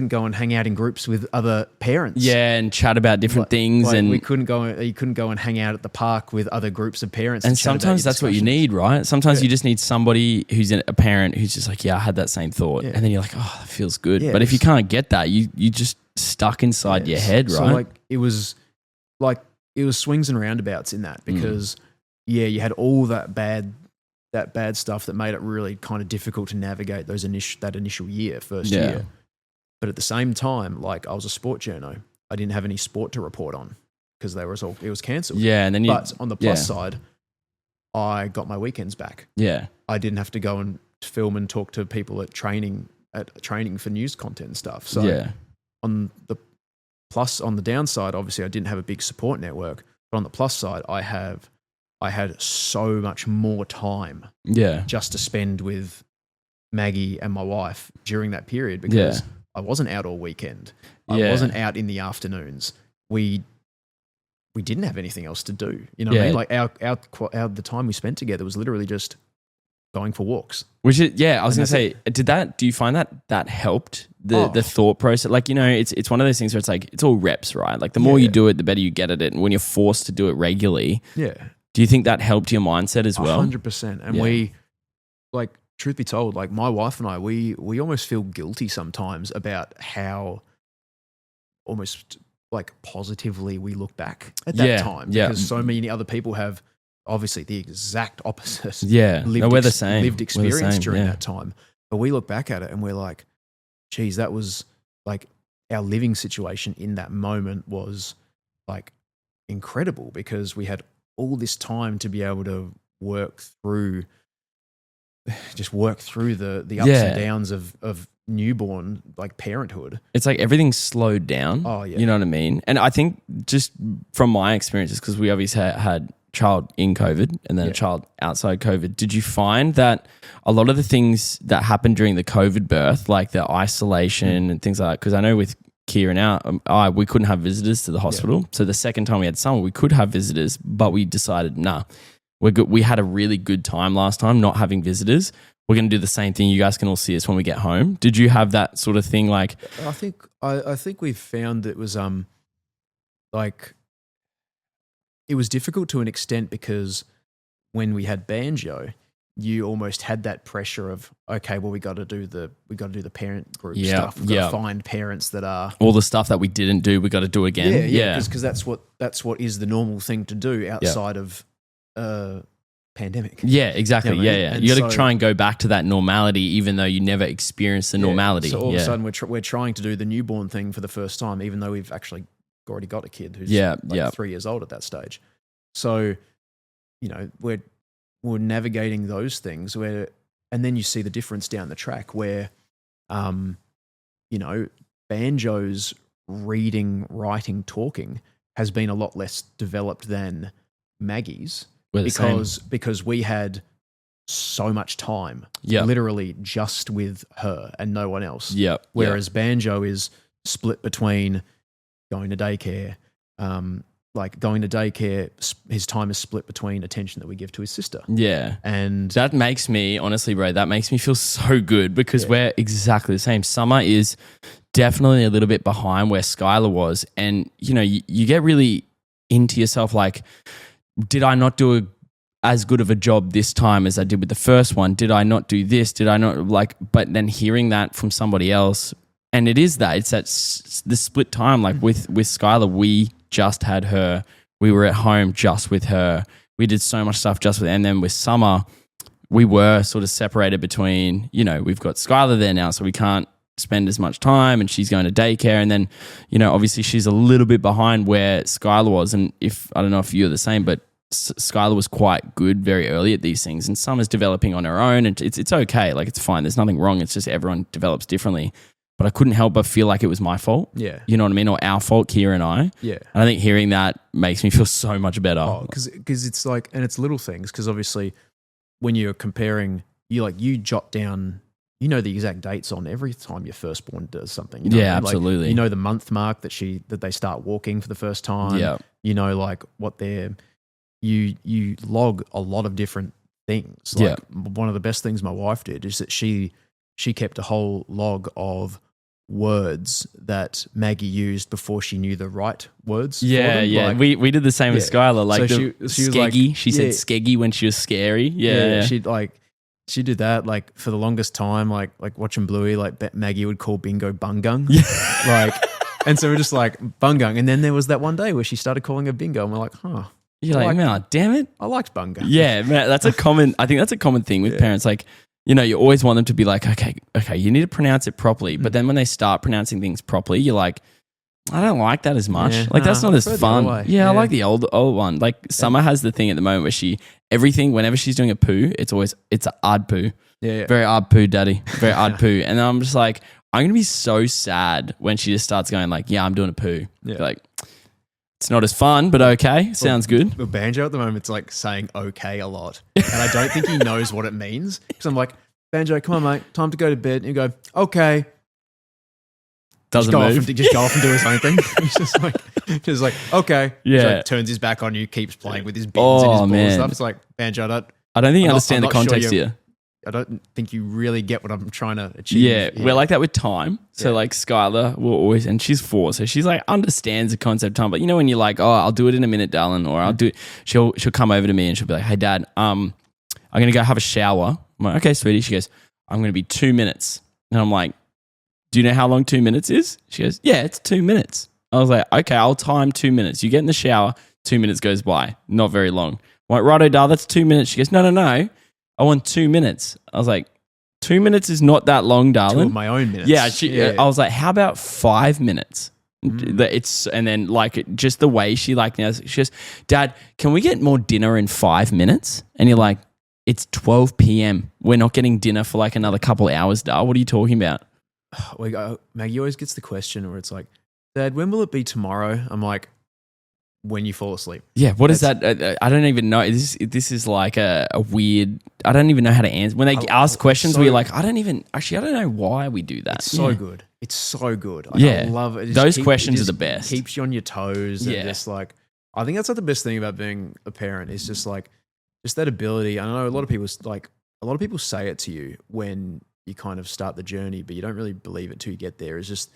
go and hang out in groups with other parents. yeah, and chat about different things. Like, And you couldn't go and hang out at the park with other groups of parents. and chat about sometimes your that's what you discussions. need, right? Sometimes you just need somebody who's a parent who's just like, yeah, I had that same thought. Yeah. And then you're like, oh, that feels good. Yeah, but if you it's- can't get that, you just stuck inside your head, right? So it was swings and roundabouts in that, because you had all that bad stuff that made it really kind of difficult to navigate that initial first Yeah. year. But at the same time, like, I was a sport journo. I didn't have any sport to report on because it was cancelled. Yeah, and then But on the plus side, I got my weekends back. yeah, I didn't have to go and film and talk to people at training for news content and stuff. So yeah, on the downside, obviously I didn't have a big support network. But on the plus side, I had so much more time yeah, just to spend with Maggie and my wife during that period, because I wasn't out all weekend. I Yeah. wasn't out in the afternoons. We didn't have anything else to do. You know what Yeah. I mean? Like the time we spent together was literally just going for walks. Which is, I was And going to that's say, do you find that helped the thought process? Like, it's one of those things where it's like, it's all reps, right? Like the more you Yeah. do it, the better you get at it. And when you're forced to do it regularly, Yeah. do you think that helped your mindset as well? 100%. And Yeah. we, like, truth be told, like my wife and I, we almost feel guilty sometimes about how almost like positively we look back at that time. Yeah. Because so many other people have obviously the exact opposite Yeah. No, we're the same. lived We're the experience same, during yeah. that time. But we look back at it and we're like, geez, that was like our living situation in that moment was like incredible, because we had all this time to be able to work through the ups Yeah. and downs of newborn, like parenthood. It's like everything's slowed down. Oh, yeah. You know what I mean? And I think just from my experiences, because we obviously had child in COVID and then a child outside COVID, did you find that a lot of the things that happened during the COVID birth, like the isolation and things like that, because I know with Kia and we couldn't have visitors to the hospital. So the second time we had summer, we could have visitors, but we decided, nah, we're good. We had a really good time last time not having visitors. We're going to do the same thing. You guys can all see us when we get home. Did you have that sort of thing? Like, I think we found that it was like it was difficult to an extent, because when we had Banjo, you almost had that pressure of, okay, well, we got to do the parent group stuff. We've got to find parents that are all the stuff that we didn't do, we got to do again. because that's what is the normal thing to do outside of pandemic. Yeah, exactly. You know what I mean? Yeah. And You got to so- try and go back to that normality, even though you never experienced the normality. So all of a sudden we're trying to do the newborn thing for the first time, even though we've actually already got a kid who's 3 years old at that stage. So, we're navigating those things and then you see the difference down the track where, Banjo's reading, writing, talking has been a lot less developed than Maggie's. We're the same. Because we had so much time, Yep. literally just with her and no one else. Yep. Whereas Banjo is split between going to daycare, his time is split between attention that we give to his sister. Yeah. And That makes me, honestly, bro, that makes me feel so good, because we're exactly the same. Summer is definitely a little bit behind where Skylar was. And, you get really into yourself, like, did I not do as good of a job this time as I did with the first one? Did I not do this? Did I not but then hearing that from somebody else, and it's that the split time, like with Skylar, we just had her, we were at home just with her. We did so much stuff just with, and then with Summer, we were sort of separated between, we've got Skylar there now, so we can't spend as much time, and she's going to daycare. And then, obviously she's a little bit behind where Skylar was. And I don't know if you're the same, but Skylar was quite good very early at these things, and Summer's developing on her own, and it's okay. Like, it's fine. There's nothing wrong. It's just everyone develops differently. but I couldn't help but feel like it was my fault. Yeah. You know what I mean? Or our fault, Kira and I. Yeah. And I think hearing that makes me feel so much better. Oh, because it's like, and it's little things. Because obviously, when you're comparing, you jot down, the exact dates on every time your firstborn does something. You know Yeah, what I mean? absolutely. Like, the month mark that they start walking for the first time. Yeah. Like what you log a lot of different things. Like one of the best things my wife did is that she kept a whole log of words that Maggie used before she knew the right words. Yeah, for them. yeah. Like, We did the same with Skylar. Like so the she was skeggy. like, She said skeggy when she was scary. Yeah. She did that like for the longest time. Like watching Bluey, like Maggie would call Bingo Bungung. Like, and so we're just like Bungung. And then there was that one day where she started calling her Bingo, and we're like, huh. You're like, man, damn it. I liked Bungung. Yeah, man. I think that's a common thing with parents. Like, you always want them to be like, okay, you need to pronounce it properly. But then when they start pronouncing things properly, you're like, I don't like that as much. Yeah, like, that's not as fun. Yeah, I like the old one. Like, Summer has the thing at the moment where whenever she's doing a poo, it's an odd poo. Yeah. Very odd poo, daddy. Very odd poo. And I'm just like, I'm going to be so sad when she just starts going like, yeah, I'm doing a poo. Yeah. Like, it's not as fun, but okay. Sounds good. The Banjo at the moment, it's like saying okay a lot. And I don't think he knows what it means. Because I'm like, Banjo, come on, mate. Time to go to bed. And you go, okay. Doesn't move. Just go off and do his own thing. He's just like, okay. Yeah. So turns his back on you, keeps playing with his bins and his ball and stuff. It's like, Banjo, I don't think you understand the context here. I don't think you really get what I'm trying to achieve. Yeah, we're like that with time. So like Skylar will always, and she's 4, so she's like understands the concept of time. But when you're like, oh, I'll do it in a minute, darling, or I'll do it. She'll come over to me and she'll be like, hey, Dad, I'm gonna go have a shower. I'm like, okay, sweetie. She goes, I'm gonna be 2 minutes, and I'm like, do you know how long 2 minutes is? She goes, yeah, it's 2 minutes. I was like, okay, I'll time 2 minutes. You get in the shower, 2 minutes goes by, not very long. I'm like, righto, Dad, that's 2 minutes. She goes, no. I want 2 minutes. I was like, 2 minutes is not that long, darling. 2 of my own minutes. Yeah, I was like, how about 5 minutes? And then like just the way she like now, she goes, Dad, can we get more dinner in 5 minutes? And you're like, it's 12 p.m. We're not getting dinner for like another couple hours, Dad. What are you talking about? Maggie always gets the question where it's like, Dad, when will it be tomorrow? I'm like, when you fall asleep. Yeah, what is that? I don't even know. This is like a weird, I don't even know how to answer. When they ask questions, we're like, I don't know why we do that. It's so good. It's so good. I love it. Those questions are the best. Keeps you on your toes. And just like, I think that's like the best thing about being a parent is just like, just that ability. I know a lot of people say it to you when you kind of start the journey, but you don't really believe it till you get there. It's just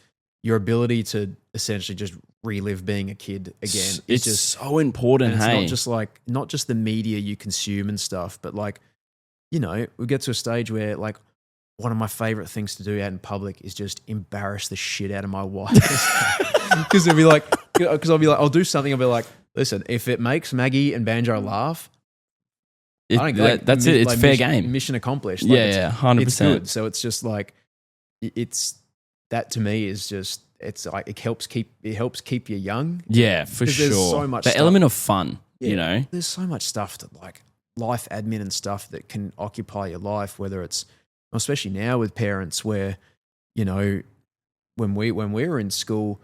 your ability to essentially just relive being a kid again. It's just so important. It's not just the media you consume and stuff, but like, we get to a stage where like one of my favorite things to do out in public is just embarrass the shit out of my wife. Because I'll be like, I'll do something. I'll be like, listen, if it makes Maggie and Banjo laugh, that's it. It's fair game. Mission accomplished. 100%. It's good. So it's just like, that to me is just, it's like it helps keep you young. Yeah, for sure. There's so much the element of fun, There's so much stuff that like life admin and stuff that can occupy your life, whether it's, especially now with parents where, when we were in school,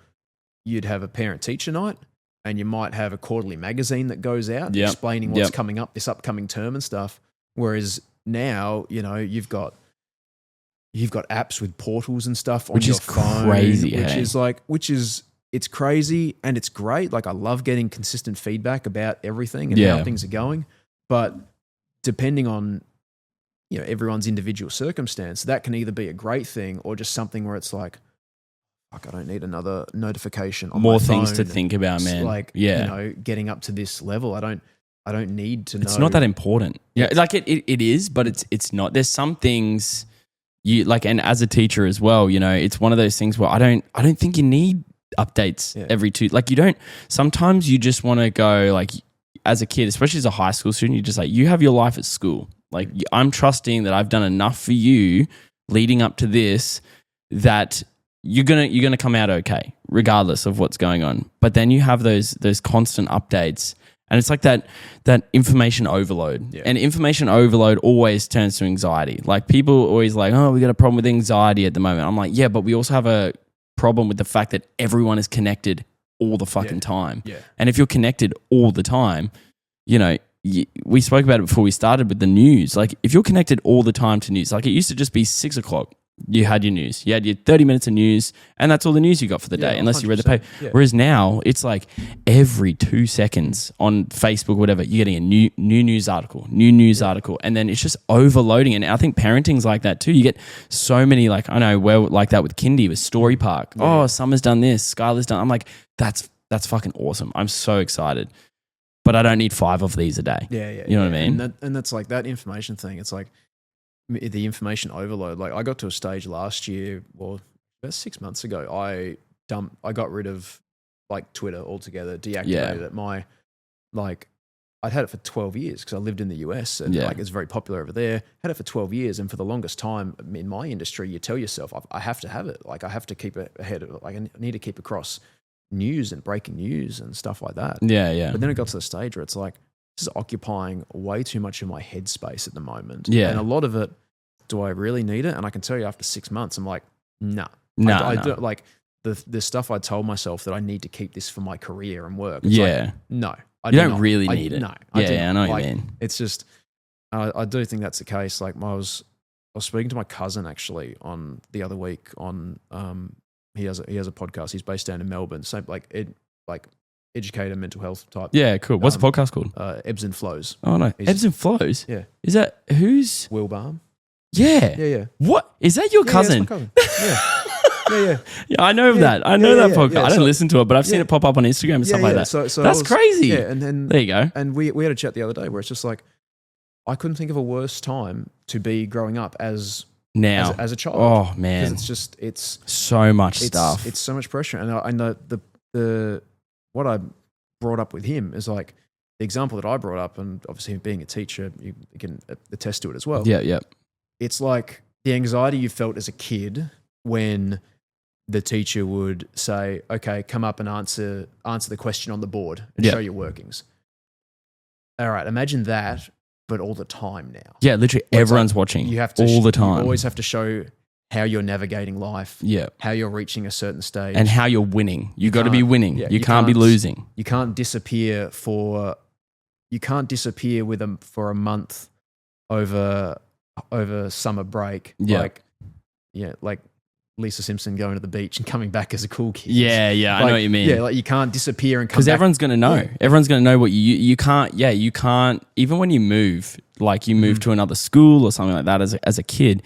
you'd have a parent teacher night and you might have a quarterly magazine that goes out explaining what's coming up this upcoming term and stuff. Whereas now, you've got apps with portals and stuff on your phone, which is it's crazy and it's great. Like I love getting consistent feedback about everything and how things are going. But depending on everyone's individual circumstance, that can either be a great thing or just something where it's like, fuck, I don't need another notification on more my things phone. to think about, man. Like getting up to this level, I don't need to know. It's not that important. Yeah, like it is, but it's not. There's some things you like, and as a teacher as well, it's one of those things where I don't think you need updates every two. Like you don't. Sometimes you just want to go like as a kid, especially as a high school student, you just like you have your life at school. Like I'm trusting that I've done enough for you leading up to this that you're gonna come out okay, regardless of what's going on. But then you have those constant updates, And it's like that information overload. Yeah. And information overload always turns to anxiety. Like people always like, oh, we got a problem with anxiety at the moment. I'm like, yeah, but we also have a problem with the fact that everyone is connected all the fucking time. Yeah. And if you're connected all the time, you know, we spoke about it before we started with the news. Like if you're connected all the time to news, like it used to just be 6 o'clock. You had your news. You had your 30 minutes of news, and that's all the news you got for the day, unless you read the paper. Yeah. Whereas now, it's like every 2 seconds on Facebook, whatever, you're getting a new news article, and then it's just overloading. And I think parenting's like that too. You get so many, like, I know we're like that with Kindy, with Story Park. Yeah. Oh, Summer's done this, Skylar's done. I'm like, that's fucking awesome. I'm so excited. But I don't need 5 of these a day. Yeah. You know what I mean? And that's like that information thing. It's like, the information overload. Like I got to a stage last year, well, about 6 months ago, I got rid of like Twitter altogether, deactivated it. I'd had it for 12 years because I lived in the US and like it's very popular over there. Had it for 12 years, and for the longest time in my industry, you tell yourself, I have to have it. Like I have to keep it ahead of it. Like I need to keep across news and breaking news and stuff like that. Yeah. But then it got to the stage where it's like, this is occupying way too much of my headspace at the moment. Yeah. And a lot of it, do I really need it? And I can tell you after 6 months, I'm like, nah. I do, like the stuff I told myself that I need to keep this for my career and work. It's like, no. You don't really need it. No. I know what you mean. It's just, I do think that's the case. Like I was speaking to my cousin actually on the other week on, he has a podcast. He's based down in Melbourne. So like educator, mental health type. Yeah, cool. What's the podcast called? Ebbs and Flows. Oh no, Ebbs and Flows. Yeah. Is that who's? Will Balme. Yeah. What is that? Your cousin? Yeah, it's my cousin. Yeah. Yeah, I know that. I know that podcast. I don't listen to it, but I've seen Yeah. it pop up on Instagram and stuff like that. So that's crazy. Yeah, and then there you go. And we had a chat the other day where it's just like, I couldn't think of a worse time to be growing up as a child. Oh man, it's so much stuff. It's so much pressure, and I know the what I brought up with him is like the example that I brought up, and obviously being a teacher, you can attest to it as well. Yeah. It's like the anxiety you felt as a kid when the teacher would say, okay, come up and answer the question on the board and show your workings. All right, imagine that, but all the time now. Yeah, literally everyone's watching you have to all the time. You always have to show how you're navigating life, yeah, how you're reaching a certain stage. And how you're winning. You got to be winning. Yeah, you can't be losing. You can't disappear for a month over summer break. Yeah. Like Lisa Simpson going to the beach and coming back as a cool kid. Yeah, I know what you mean. Yeah, like you can't disappear and come back. Because everyone's going to know. Yeah. Everyone's going to know what you can't, even when you move, like you move to another school or something like that as a kid,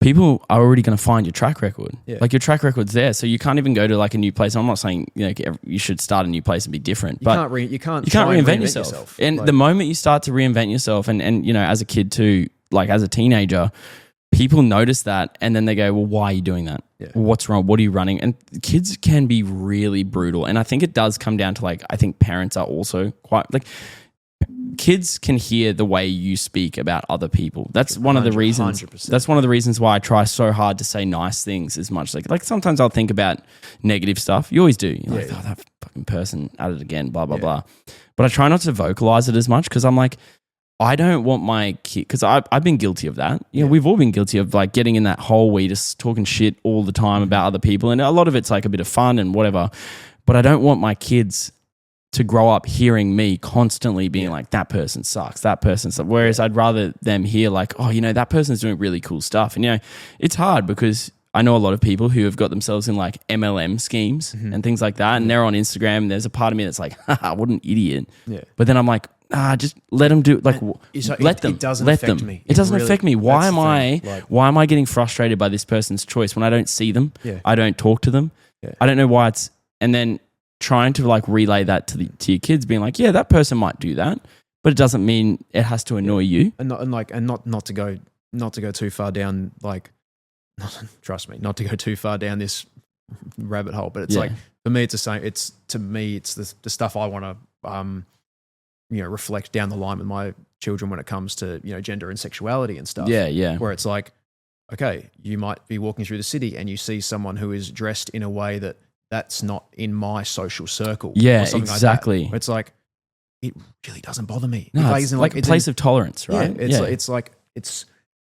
people are already going to find your track record. Yeah. Like your track record's there. So you can't even go to like a new place. I'm not saying you should start a new place and be different. You but can't reinvent yourself. And the moment you start to reinvent yourself and as a kid too, like as a teenager, people notice that and then they go, well, why are you doing that? Yeah. What's wrong? What are you running? And kids can be really brutal. And I think it does come down to like, I think parents are also quite like, kids can hear the way you speak about other people. That's one of the reasons. 100%. That's one of the reasons why I try so hard to say nice things as much. Like sometimes I'll think about negative stuff. You always do. You're like, oh, that fucking person at it again, blah, blah, blah. But I try not to vocalize it as much because I'm like, I don't want my kid, because I've been guilty of that. We've all been guilty of like getting in that hole where you're just talking shit all the time about other people. And a lot of it's like a bit of fun and whatever. But I don't want my kids to grow up hearing me constantly being like, that person sucks, that person sucks. Whereas I'd rather them hear like, oh, that person's doing really cool stuff. And, it's hard because I know a lot of people who have got themselves in like MLM schemes and things like that. And they're on Instagram. And there's a part of me that's like, haha, what an idiot. Yeah. But then I'm like, just let them do like let them. It doesn't let affect them. me. It doesn't really, affect me. Why am why am I getting frustrated by this person's choice when I don't see them? Yeah. I don't talk to them. Yeah. I don't know why it's and then trying to like relay that to your kids, being like, yeah, that person might do that, but it doesn't mean it has to annoy you. And not to go too far down like trust me, not to go too far down this rabbit hole. But it's like for me, it's the same. It's the stuff I want to reflect down the line with my children when it comes to gender and sexuality and stuff. Yeah. Where it's like, okay, you might be walking through the city and you see someone who is dressed in a way that's not in my social circle. Yeah, or something exactly. like that. It's like, it really doesn't bother me. No, Like, it's in, like a place of tolerance, right? Yeah, it's like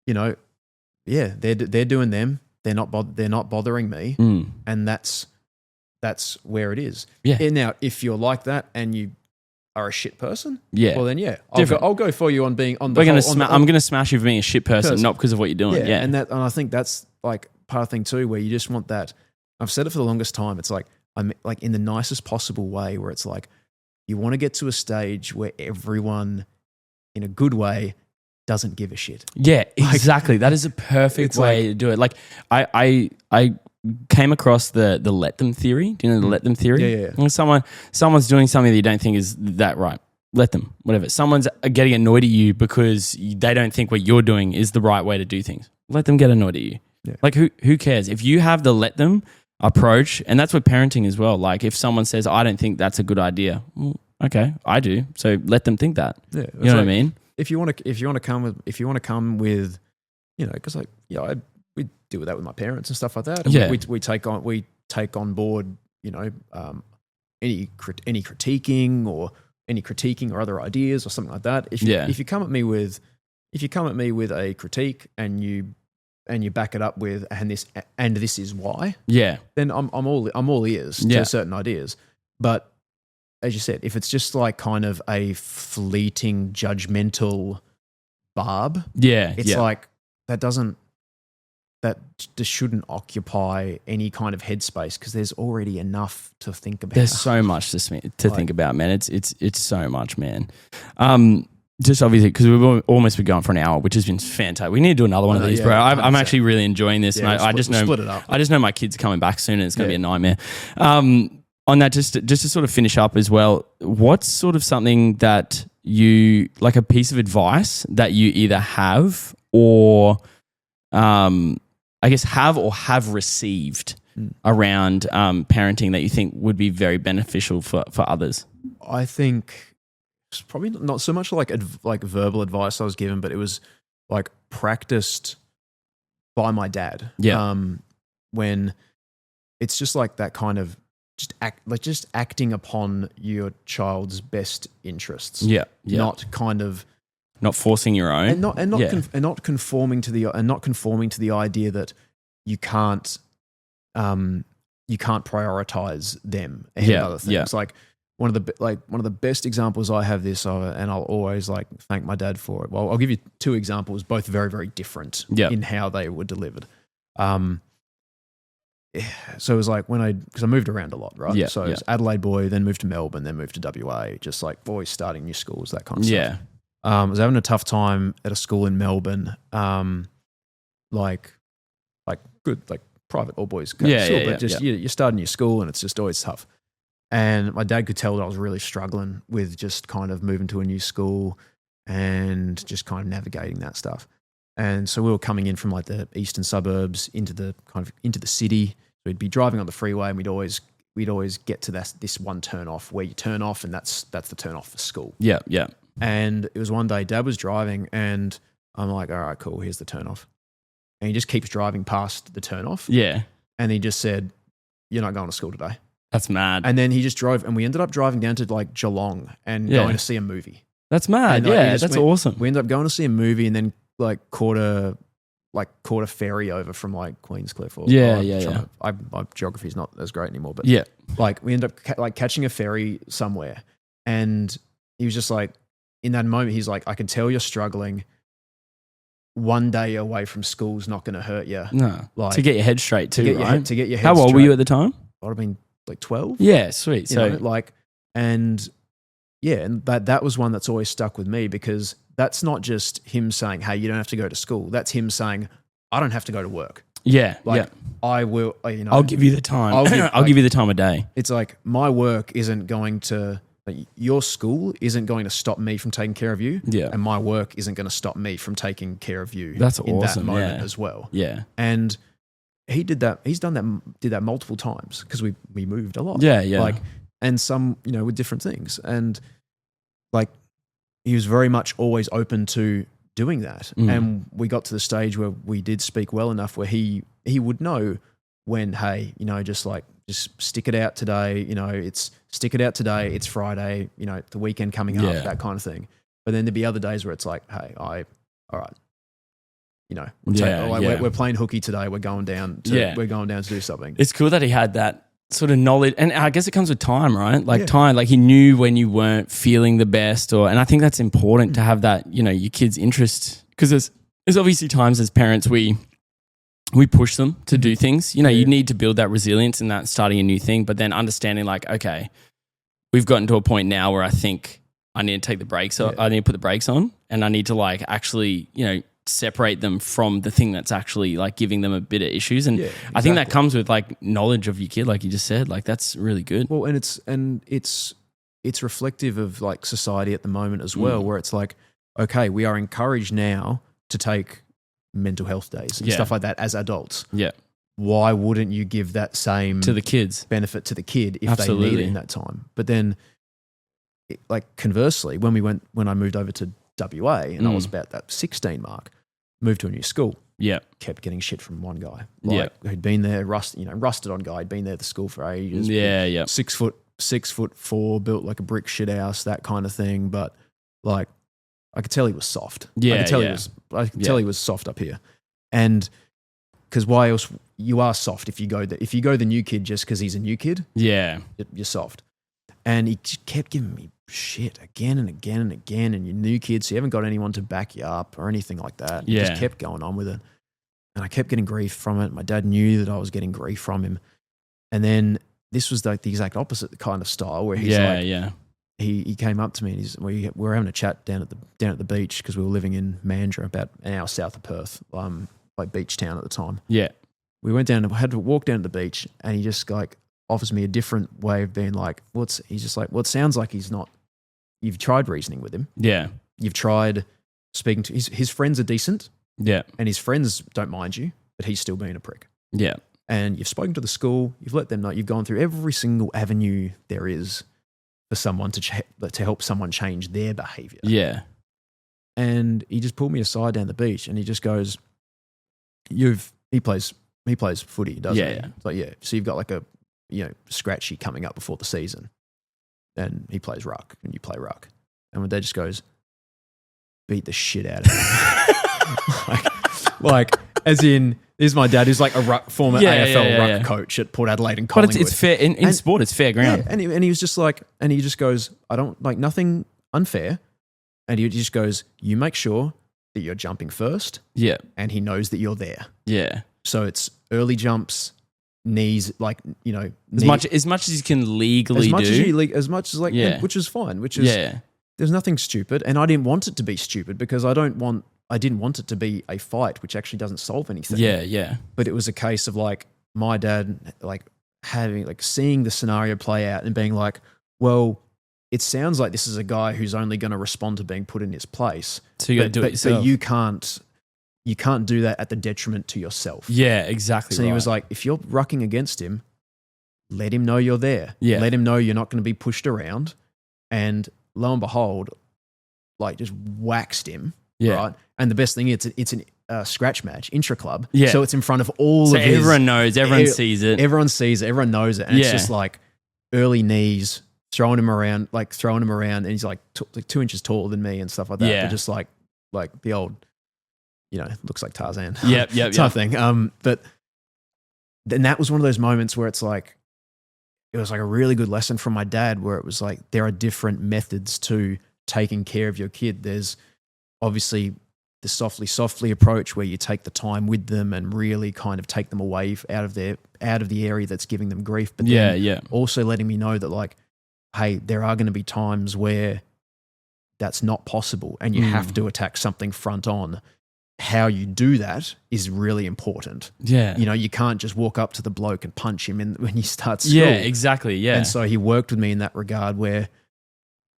you know, yeah, they're doing them. They're not bothering me, and that's where it is. Yeah. And now, if you're like that and you are a shit person, Yeah. well then Different. I'll go for you on being on the. I'm gonna smash you for being a shit person, not because of what you're doing. Yeah, and I think that's like part of the thing too, where you just want that. I've said it for the longest time. It's like I'm like in the nicest possible way, where it's like you want to get to a stage where everyone, in a good way, doesn't give a shit. Yeah, exactly. That is a perfect way to do it. Like I came across the let them theory. Do you know the let them theory? Yeah. When someone's doing something that you don't think is that right. Let them, whatever. Someone's getting annoyed at you because they don't think what you're doing is the right way to do things. Let them get annoyed at you. Yeah. Like who cares? If you have the let them approach, and that's with parenting as well. Like if someone says, I don't think that's a good idea. Well, okay, I do. So let them think that. Yeah, you know what I mean? If you want to come with, because we deal with that with my parents and stuff like that. And we take on board, any critiquing or other ideas or something like that. If you come at me with a critique and you back it up with and this is why, then I'm all ears to certain ideas. But as you said, if it's just like kind of a fleeting judgmental barb, it's like that just shouldn't occupy any kind of headspace, because there's already enough to think about. There's so much to think about, man. It's so much, man. Just obviously, because we've almost been going for an hour, which has been fantastic. We need to do another one of these, bro. I'm actually really enjoying this, and I just know split it up. I just know my kid's coming back soon, and it's going to be a nightmare. On that, just to sort of finish up as well, what's sort of something that you, like a piece of advice that you either have or I guess have received around parenting that you think would be very beneficial for others? I think it's probably not so much like verbal advice I was given, but it was like practiced by my dad. Yeah. When it's just like that kind of just acting upon your child's best interests. Yeah. Not kind of not forcing your own, and not conforming to the idea that you can't prioritize them ahead of other things. Yeah. Like one of the best examples I have this of, and I'll always like thank my dad for it. Well, I'll give you two examples, both very, very different in how they were delivered. So it was like because I moved around a lot, right? Yeah, so it was Adelaide boy, then moved to Melbourne, then moved to WA, just like always starting new schools, that kind of stuff. I was having a tough time at a school in Melbourne, like good, like private all boys school, but just you're starting your school and it's just always tough. And my dad could tell that I was really struggling with just kind of moving to a new school and just kind of navigating that stuff. And so we were coming in from like the eastern suburbs into the city. So we'd be driving on the freeway and we'd always get to this one turn off where you turn off, and that's the turn off for school. Yeah. And it was one day Dad was driving and I'm like, all right, cool, here's the turn off. And he just keeps driving past the turn off. Yeah. And he just said, you're not going to school today. That's mad. And then he just drove, and we ended up driving down to like Geelong and going to see a movie. That's mad. And, that's awesome. We ended up going to see a movie and then like caught a ferry over from like Queenscliff. My geography's not as great anymore, but like we ended up catching a ferry somewhere, and he was just like, in that moment, he's like, I can tell you're struggling. One day away from school's not going to hurt you. No, like to get your head straight too, right? To get your head. How old were you at the time? I'd have been like 12. Yeah, sweet. And that was one that's always stuck with me, because that's not just him saying, hey, you don't have to go to school. That's him saying, I don't have to go to work. Yeah. I will, I'll give you the time. I'll give you the time of day. It's like my work isn't going to, your school isn't going to stop me from taking care of you. Yeah. And my work isn't going to stop me from taking care of you. That's in awesome. that moment as well. Yeah. And he did that. Did that multiple times, because we moved a lot. Yeah. And some, with different things. And like, he was very much always open to doing that. And we got to the stage where we did speak well enough where he would know when, hey, just stick it out today. Stick it out today. It's Friday, the weekend coming up, that kind of thing. But then there'd be other days where it's like, hey, all right, we're playing hooky today. We're going down to do something. It's cool that he had that sort of knowledge, and I guess it comes with time, right? Time, like he knew when you weren't feeling the best, and I think that's important to have that, your kid's interest, because there's obviously times as parents we push them to do things. You need to build that resilience in that starting a new thing, but then understanding like, okay, we've gotten to a point now where I think I need to take the brakes on. I need to put the brakes on, and I need to like actually, separate them from the thing that's actually like giving them a bit of issues. And I think that comes with like knowledge of your kid, like you just said. Like that's really good. Well, and it's reflective of like society at the moment as well, where it's like, okay, we are encouraged now to take mental health days and stuff like that as adults. Yeah. Why wouldn't you give that same to the kids benefit to the kid if they need it in that time? But then, like conversely, when I moved over to WA and I was about that 16 mark, moved to a new school. Yeah, kept getting shit from one guy. Who'd been there, rusted on guy. He'd been there at the school for ages. Yeah. 6'4", built like a brick shit house, that kind of thing. But like, I could tell he was soft. Yeah, I could tell he was soft up here, and because why else? You are soft if you go the new kid just because he's a new kid. Yeah, you're soft. And he just kept giving me shit again and again and again. And you're new kids, so you haven't got anyone to back you up or anything like that. He just kept going on with it. And I kept getting grief from it. My dad knew that I was getting grief from him. And then this was like the exact opposite kind of style where he's he came up to me and we were having a chat down at the beach because we were living in Mandurah, about an hour south of Perth, like beach town at the time. Yeah. We went down, had to walk down to the beach, and he just like offers me a different way of being like, he's just like, well, it sounds like he's not, you've tried reasoning with him. Yeah. You've tried speaking to, his friends are decent. Yeah. And his friends don't mind you, but he's still being a prick. Yeah. And you've spoken to the school, you've let them know, you've gone through every single avenue there is for someone to help someone change their behavior. Yeah. And he just pulled me aside down the beach and he just goes, he plays footy, doesn't he? Yeah. It's like, so you've got like a, scratchy coming up before the season, and he plays ruck and you play ruck. And my dad just goes, beat the shit out of him. like as in, this is my dad who's like a former AFL ruck coach at Port Adelaide and Collingwood. But it's fair, in sport, it's fair ground. Yeah, and he was just like, and he just goes, I don't like nothing unfair. And he just goes, you make sure that you're jumping first. Yeah. And he knows that you're there. Yeah. So it's early jumps, knees, like, as much as you can legally do. As much as which is fine, there's nothing stupid. And I didn't want it to be stupid because I didn't want it to be a fight, which actually doesn't solve anything. Yeah, yeah. But it was a case of like my dad, like having, like seeing the scenario play out and being like, well, it sounds like this is a guy who's only going to respond to being put in his place. So you got to do it yourself. But you can't do that at the detriment to yourself. Yeah, exactly. So he was like, if you're rucking against him, let him know you're there. Yeah. Let him know you're not going to be pushed around. And lo and behold, like just waxed him. Yeah. Right. And the best thing, it's a scratch match, intra-club. Yeah. So it's in front of all so of his... everyone knows, everyone sees it. Everyone sees it, everyone knows it. And it's just like early knees, throwing him around, and he's like 2 inches taller than me and stuff like that. Yeah. But just like the old, looks like Tarzan. Yep. type thing. But then that was one of those moments where it's like, it was like a really good lesson from my dad where it was like, there are different methods to taking care of your kid. There's obviously the softly approach where you take the time with them and really kind of take them away out of the area that's giving them grief. But then also letting me know that like, hey, there are going to be times where that's not possible and you have to attack something front on. How you do that is really important. Yeah. You can't just walk up to the bloke and punch him when you start school. Yeah, exactly. Yeah. And so he worked with me in that regard where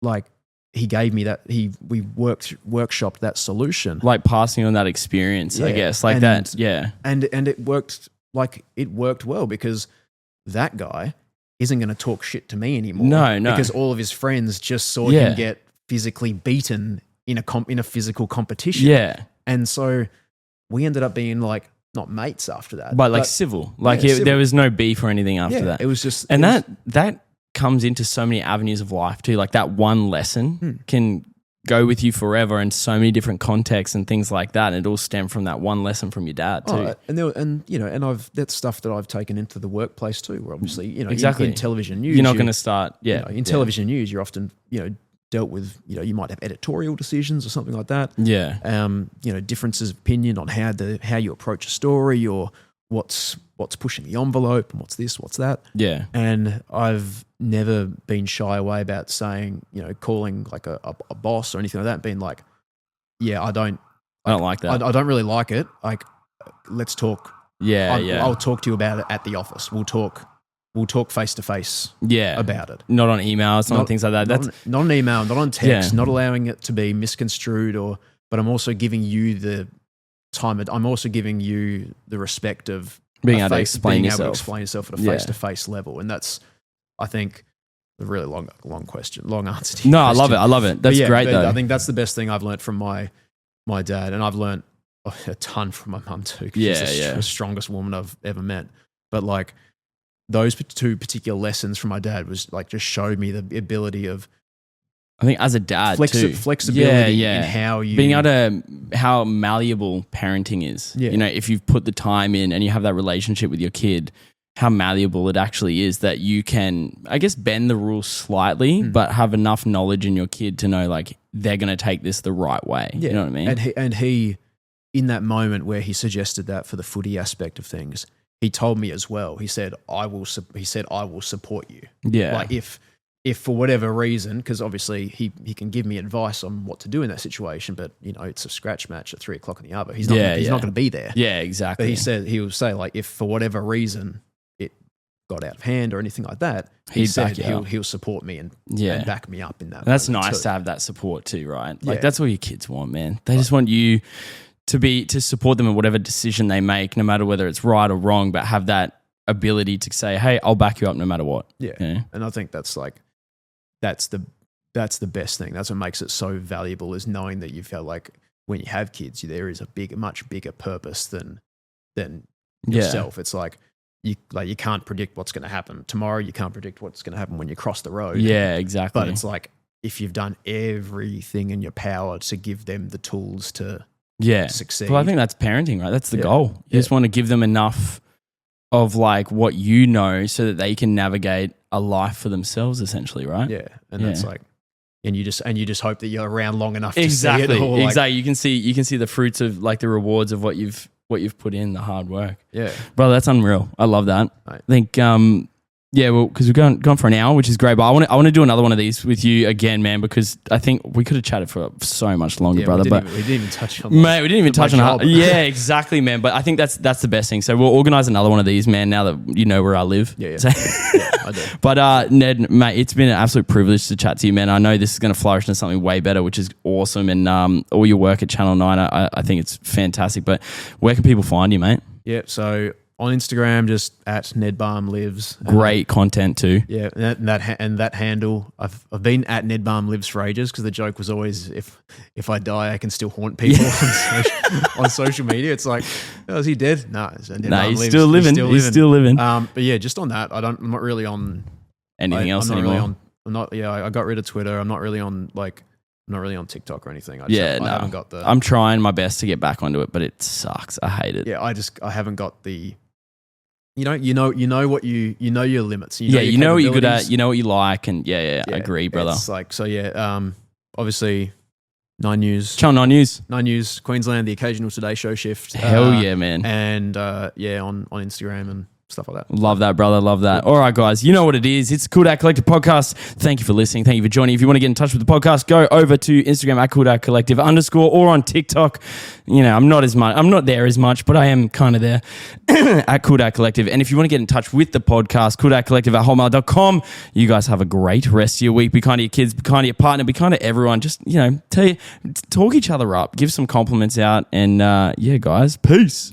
like he gave me that, we workshopped that solution. Like passing on that experience, I guess. Like that, yeah. And it worked well because that guy isn't going to talk shit to me anymore. No. Because all of his friends just saw him get physically beaten in a physical competition. Yeah. And so we ended up being like not mates after that. But like civil. Like civil. there was no beef or anything after that. It was just... And that comes into so many avenues of life too. Like that one lesson can go with you forever in so many different contexts and things like that. And it all stemmed from that one lesson from your dad too. That's stuff that I've taken into the workplace too, where obviously, exactly. in television news, you're not going to start, in television news, you're often, dealt with, you might have editorial decisions or something like that. Yeah. Differences of opinion on how you approach a story or what's pushing the envelope and what's this, what's that. Yeah. And I've never been shy away about saying, calling like a boss or anything like that, being like, I don't like that. I don't really like it. Like, let's talk. I'll talk to you about it at the office. We'll talk face to face about it. Not on emails, not on things like that. Not on email, not on text, not allowing it to be misconstrued but I'm also giving you the time. I'm also giving you the respect of being able to explain yourself at a face-to-face level. And that's, I think, a really long question, long answer to your No, question. I love it. That's great though. I think that's the best thing I've learned from my dad. And I've learned a ton from my mum too. She's the strongest woman I've ever met. But like those two particular lessons from my dad was like just showed me the ability of, I think as a dad too, flexibility in how you being able to how malleable parenting is. Yeah. If you've put the time in and you have that relationship with your kid, how malleable it actually is that you can, I guess, bend the rules slightly, but have enough knowledge in your kid to know like they're going to take this the right way. Yeah. You know what I mean? And he, in that moment where he suggested that for the footy aspect of things, he told me as well. He said, I will support you. Yeah. Like if for whatever reason, because obviously he can give me advice on what to do in that situation, but it's a scratch match at 3 o'clock in the other. He's not going to be there. Yeah, exactly. But he will say like, if for whatever reason it got out of hand or anything like that, he'll support me and back me up in that. And that's nice to have that support too, right? Like that's what your kids want, man. They just want you to support them in whatever decision they make, no matter whether it's right or wrong, but have that ability to say, hey, I'll back you up no matter what. Yeah. And I think that's the best thing. That's what makes it so valuable, is knowing that you feel like when you have kids, there is a much bigger purpose than yourself. It's like you can't predict what's going to happen tomorrow. You can't predict what's going to happen when you cross the road. Yeah, exactly. But it's like if you've done everything in your power to give them the tools to succeed. Well, I think that's parenting, right? That's the goal. You just want to give them enough of like what you know so that they can navigate a life for themselves, essentially, right? Yeah. And that's like, and you just hope that you're around long enough to exactly. see it all. Exactly. You can see the fruits of like the rewards of what you've put in, the hard work. Yeah. Bro, that's unreal. I love that. Right. I think because we've gone for an hour, which is great. But I want to do another one of these with you again, man, because I think we could have chatted for so much longer, brother. We didn't even touch on mate. We didn't even touch on yeah, exactly, man. But I think that's the best thing. So we'll organize another one of these, man. Now that you know where I live. Yeah. So, I do. But Ned, mate, it's been an absolute privilege to chat to you, man. I know this is going to flourish into something way better, which is awesome. And all your work at Channel 9, I think it's fantastic. But where can people find you, mate? Yeah. So on Instagram, just at Ned Balme Lives. Great content too. Yeah, and that handle, I've been at Ned Balme Lives for ages, because the joke was always if I die, I can still haunt people on social media. It's like, oh, is he dead? No, he's still living. He's still living. But yeah, just on that, I'm not really on anything else anymore. I got rid of Twitter. I'm not really on TikTok or anything. I haven't got the. I'm trying my best to get back onto it, but it sucks. I hate it. Yeah, I haven't got the. You know what you know your limits. You know what you're good at. You know what you like, and I agree, brother. It's like obviously 9 News, Channel 9 News, 9 News, Queensland, the occasional Today Show shift. Hell yeah, man! And on Instagram and stuff like that. Love that, brother. Love that. All right, guys. You know what it is. It's the CoolDadCollective podcast. Thank you for listening. Thank you for joining. If you want to get in touch with the podcast, go over to Instagram at CoolDadCollective_ or on TikTok. I'm not there as much, but I am kind of there at CoolDadCollective. And if you want to get in touch with the podcast, CoolDadCollective@hotmail.com. You guys have a great rest of your week. Be kind to your kids, be kind to your partner, be kind to everyone. Just, talk each other up, give some compliments out. And guys, peace.